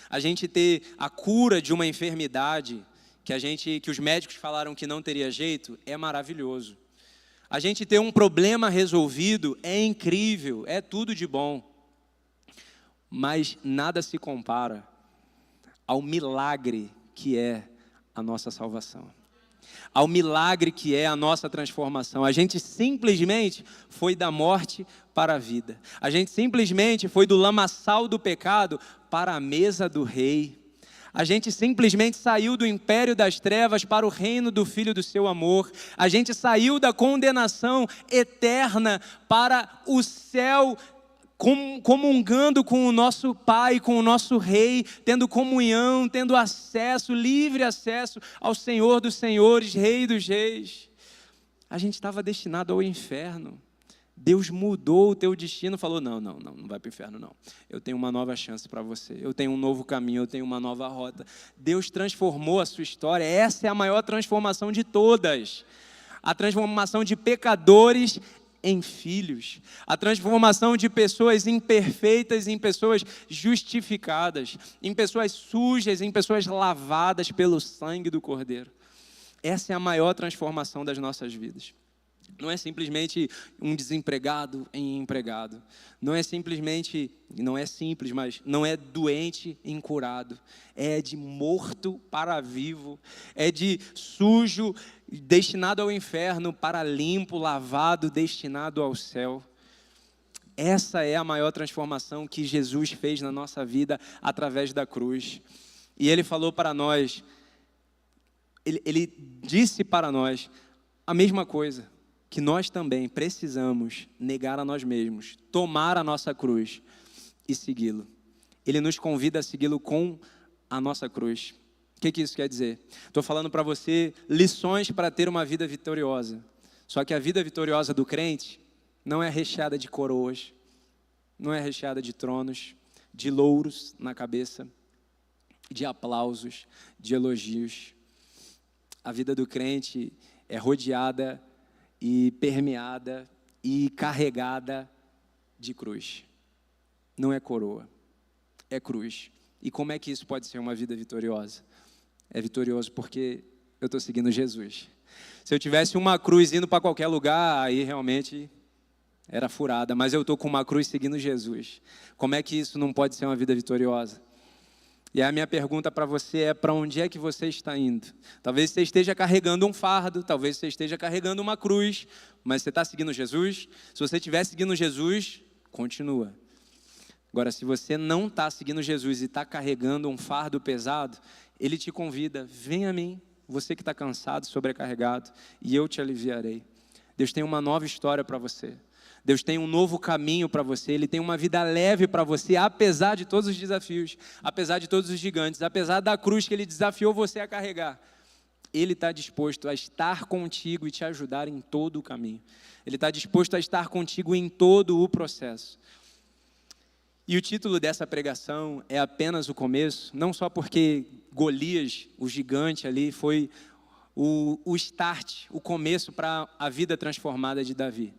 A gente ter a cura de uma enfermidade que os médicos falaram que não teria jeito, é maravilhoso. A gente ter um problema resolvido é incrível, é tudo de bom. Mas nada se compara ao milagre que é a nossa salvação, ao milagre que é a nossa transformação. A gente simplesmente foi da morte para a vida. A gente simplesmente foi do lamaçal do pecado para a mesa do Rei. A gente simplesmente saiu do império das trevas para o reino do Filho do seu amor. A gente saiu da condenação eterna para o céu, comungando com o nosso Pai, com o nosso Rei, tendo comunhão, tendo acesso, livre acesso ao Senhor dos senhores, Rei dos reis. A gente estava destinado ao inferno. Deus mudou o teu destino, falou, não vai para o inferno não. Eu tenho uma nova chance para você, eu tenho um novo caminho, eu tenho uma nova rota. Deus transformou a sua história, essa é a maior transformação de todas. A transformação de pecadores em filhos, a transformação de pessoas imperfeitas em pessoas justificadas, em pessoas sujas, em pessoas lavadas pelo sangue do Cordeiro. Essa é a maior transformação das nossas vidas. Não é simplesmente um desempregado em empregado. Não é simplesmente, não é simples, mas não é doente em curado. É de morto para vivo. É de sujo, destinado ao inferno, para limpo, lavado, destinado ao céu. Essa é a maior transformação que Jesus fez na nossa vida através da cruz. E Ele falou para nós, Ele disse para nós a mesma coisa, que nós também precisamos negar a nós mesmos, tomar a nossa cruz e segui-lo. Ele nos convida a segui-lo com a nossa cruz. O que isso quer dizer? Estou falando para você lições para ter uma vida vitoriosa. Só que a vida vitoriosa do crente não é recheada de coroas, não é recheada de tronos, de louros na cabeça, de aplausos, de elogios. A vida do crente é rodeada e permeada e carregada de cruz. Não é coroa, é cruz. E como é que isso pode ser uma vida vitoriosa? É vitorioso porque eu estou seguindo Jesus. Se eu tivesse uma cruz indo para qualquer lugar, aí realmente era furada. Mas eu estou com uma cruz seguindo Jesus. Como é que isso não pode ser uma vida vitoriosa? E a minha pergunta para você é, para onde é que você está indo? Talvez você esteja carregando um fardo, talvez você esteja carregando uma cruz, mas você está seguindo Jesus? Se você estiver seguindo Jesus, continua. Agora, se você não está seguindo Jesus e está carregando um fardo pesado, Ele te convida, vem a mim, você que está cansado, sobrecarregado, e eu te aliviarei. Deus tem uma nova história para você. Deus tem um novo caminho para você. Ele tem uma vida leve para você, apesar de todos os desafios, apesar de todos os gigantes, apesar da cruz que Ele desafiou você a carregar. Ele está disposto a estar contigo e te ajudar em todo o caminho. Ele está disposto a estar contigo em todo o processo. E o título dessa pregação é apenas o começo, não só porque Golias, o gigante ali, foi o start, o começo para a vida transformada de Davi.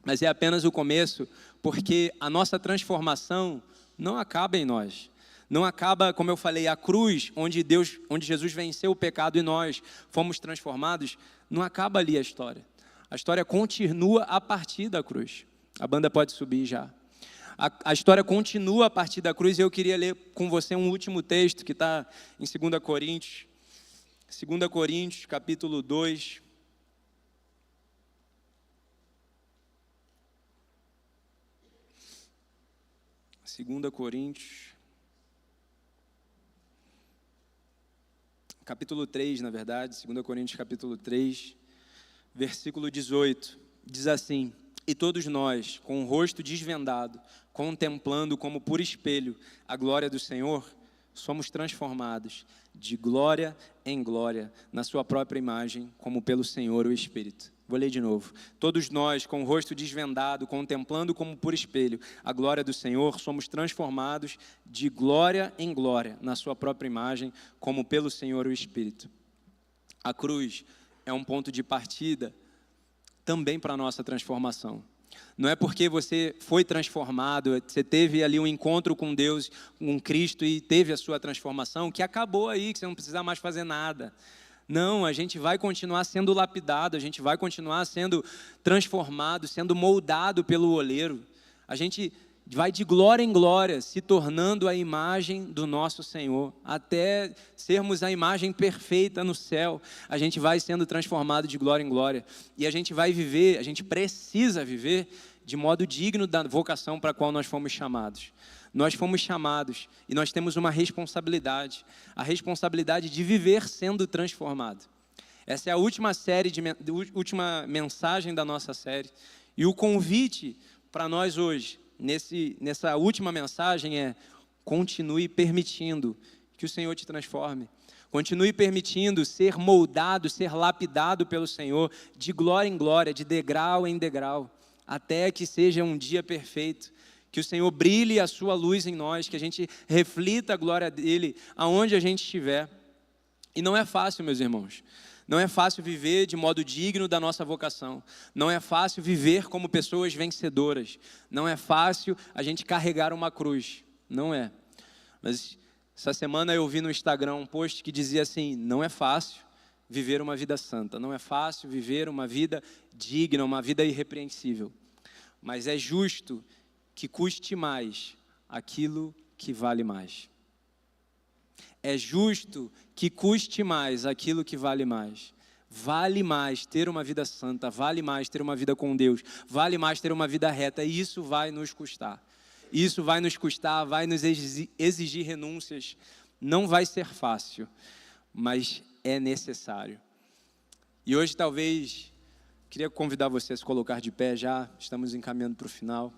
Mas é apenas o começo porque a nossa transformação não acaba em nós. Não acaba, como eu falei, a cruz, onde Jesus venceu o pecado e nós fomos transformados, não acaba ali a história. A história continua a partir da cruz. A banda pode subir já. A história continua a partir da cruz e eu queria ler com você um último texto que está em 2 Coríntios. 2 Coríntios, capítulo 2. Segunda Coríntios, capítulo 3, na verdade, 2 Coríntios capítulo 3, versículo 18, diz assim: e todos nós, com o rosto desvendado, contemplando como por espelho a glória do Senhor, somos transformados de glória em glória, na sua própria imagem, como pelo Senhor o Espírito. Vou ler de novo. Todos nós, com o rosto desvendado, contemplando como por espelho a glória do Senhor, somos transformados de glória em glória, na sua própria imagem, como pelo Senhor o Espírito. A cruz é um ponto de partida também para a nossa transformação. Não é porque você foi transformado, você teve ali um encontro com Deus, com Cristo e teve a sua transformação, que acabou aí, que você não precisa mais fazer nada. Não, a gente vai continuar sendo lapidado, a gente vai continuar sendo transformado, sendo moldado pelo oleiro. A gente vai de glória em glória, se tornando a imagem do nosso Senhor, até sermos a imagem perfeita no céu. A gente vai sendo transformado de glória em glória. E a gente vai viver, a gente precisa viver de modo digno da vocação para a qual nós fomos chamados. Nós fomos chamados e nós temos uma responsabilidade, a responsabilidade de viver sendo transformado. Essa é a última última mensagem da nossa série. E o convite para nós hoje, nessa última mensagem é: continue permitindo que o Senhor te transforme. Continue permitindo ser moldado, ser lapidado pelo Senhor, de glória em glória, de degrau em degrau, até que seja um dia perfeito. Que o Senhor brilhe a sua luz em nós, que a gente reflita a glória dEle aonde a gente estiver. E não é fácil, meus irmãos. Não é fácil viver de modo digno da nossa vocação. Não é fácil viver como pessoas vencedoras. Não é fácil a gente carregar uma cruz. Não é. Mas essa semana eu vi no Instagram um post que dizia assim: não é fácil viver uma vida santa. Não é fácil viver uma vida digna, uma vida irrepreensível. Mas é justo que custe mais aquilo que vale mais. É justo que custe mais aquilo que vale mais. Vale mais ter uma vida santa, vale mais ter uma vida com Deus, vale mais ter uma vida reta, e isso vai nos custar. Isso vai nos custar, vai nos exigir renúncias. Não vai ser fácil, mas é necessário. E hoje talvez, queria convidar você a se colocar de pé já, estamos encaminhando para o final.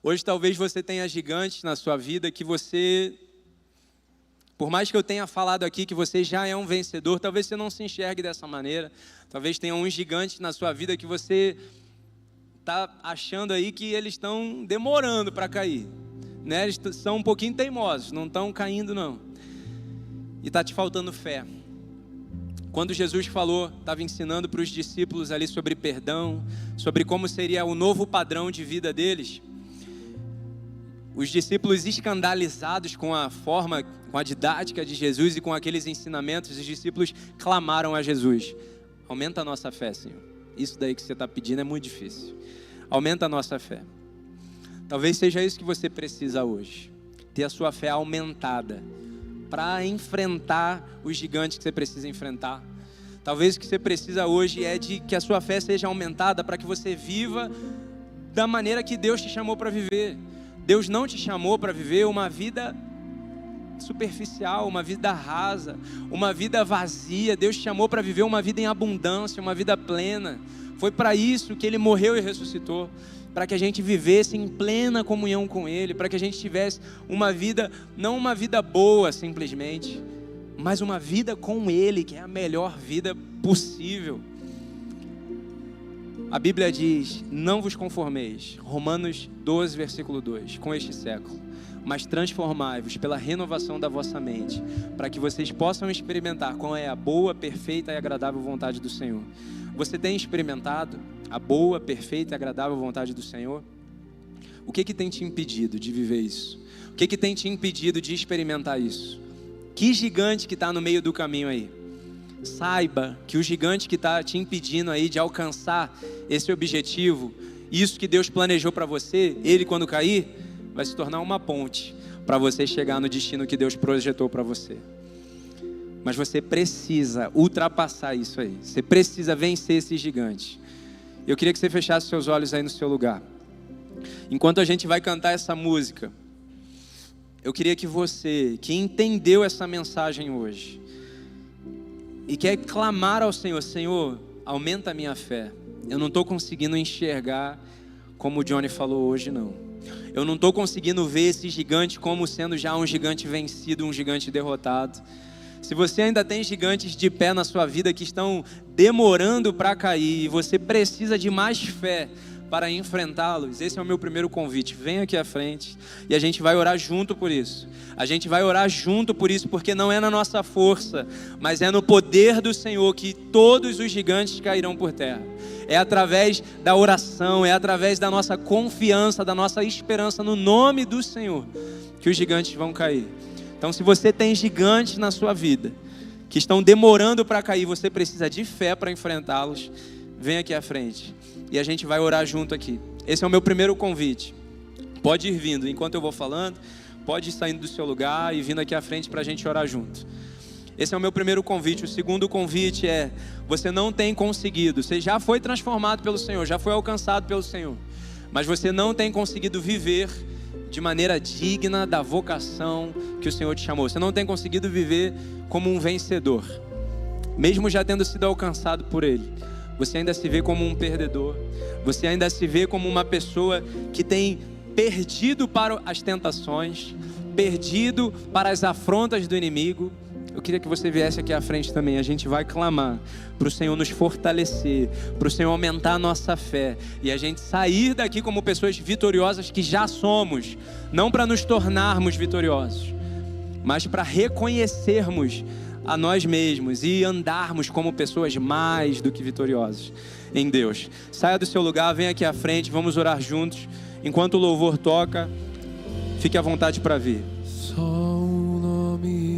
Hoje talvez você tenha gigantes na sua vida que você, por mais que eu tenha falado aqui que você já é um vencedor, talvez você não se enxergue dessa maneira. Talvez tenha uns gigantes na sua vida que você está achando aí que eles estão demorando para cair, né? Eles são um pouquinho teimosos, não estão caindo não. E está te faltando fé. Quando Jesus falou, estava ensinando para os discípulos ali sobre perdão, sobre como seria o novo padrão de vida deles, os discípulos escandalizados com a forma, com a didática de Jesus e com aqueles ensinamentos, os discípulos clamaram a Jesus: aumenta a nossa fé, Senhor. Isso daí que você está pedindo é muito difícil. Aumenta a nossa fé. Talvez seja isso que você precisa hoje. Ter a sua fé aumentada para enfrentar os gigantes que você precisa enfrentar. Talvez o que você precisa hoje é de que a sua fé seja aumentada para que você viva da maneira que Deus te chamou para viver. Deus não te chamou para viver uma vida superficial, uma vida rasa, uma vida vazia. Deus te chamou para viver uma vida em abundância, uma vida plena. Foi para isso que Ele morreu e ressuscitou, para que a gente vivesse em plena comunhão com Ele, para que a gente tivesse uma vida, não uma vida boa simplesmente, mas uma vida com Ele, que é a melhor vida possível. A Bíblia diz: não vos conformeis, Romanos 12, versículo 2, com este século, mas transformai-vos pela renovação da vossa mente, para que vocês possam experimentar qual é a boa, perfeita e agradável vontade do Senhor. Você tem experimentado a boa, perfeita e agradável vontade do Senhor? O que tem te impedido de viver isso? O que tem te impedido de experimentar isso? Que gigante que está no meio do caminho aí? Saiba que o gigante que está te impedindo aí de alcançar esse objetivo, isso que Deus planejou para você, ele quando cair, vai se tornar uma ponte para você chegar no destino que Deus projetou para você. Mas você precisa ultrapassar isso aí. Você precisa vencer esse gigante. Eu queria que você fechasse seus olhos aí no seu lugar. Enquanto a gente vai cantar essa música, eu queria que você, que entendeu essa mensagem hoje, e quer clamar ao Senhor: Senhor, aumenta a minha fé. Eu não estou conseguindo enxergar como o Johnny falou hoje, não. Eu não estou conseguindo ver esse gigante como sendo já um gigante vencido, um gigante derrotado. Se você ainda tem gigantes de pé na sua vida que estão demorando para cair, e você precisa de mais fé para enfrentá-los, esse é o meu primeiro convite. Vem aqui à frente e a gente vai orar junto por isso. A gente vai orar junto por isso, porque não é na nossa força, mas é no poder do Senhor que todos os gigantes cairão por terra. É através da oração, é através da nossa confiança, da nossa esperança no nome do Senhor que os gigantes vão cair. Então, se você tem gigantes na sua vida que estão demorando para cair, você precisa de fé para enfrentá-los, vem aqui à frente e a gente vai orar junto aqui. Esse é o meu primeiro convite. Pode ir vindo, enquanto eu vou falando, pode ir saindo do seu lugar e vindo aqui à frente para a gente orar junto. Esse é o meu primeiro convite. O segundo convite é: você não tem conseguido, você já foi transformado pelo Senhor, já foi alcançado pelo Senhor, mas você não tem conseguido viver de maneira digna da vocação que o Senhor te chamou. Você não tem conseguido viver como um vencedor, mesmo já tendo sido alcançado por Ele. Você ainda se vê como um perdedor, você ainda se vê como uma pessoa que tem perdido para as tentações, perdido para as afrontas do inimigo. Eu queria que você viesse aqui à frente também. A gente vai clamar para o Senhor nos fortalecer, para o Senhor aumentar a nossa fé e a gente sair daqui como pessoas vitoriosas que já somos, não para nos tornarmos vitoriosos, mas para reconhecermos a nós mesmos e andarmos como pessoas mais do que vitoriosas em Deus. Saia do seu lugar, vem aqui à frente, vamos orar juntos. Enquanto o louvor toca, fique à vontade para vir. Só um nome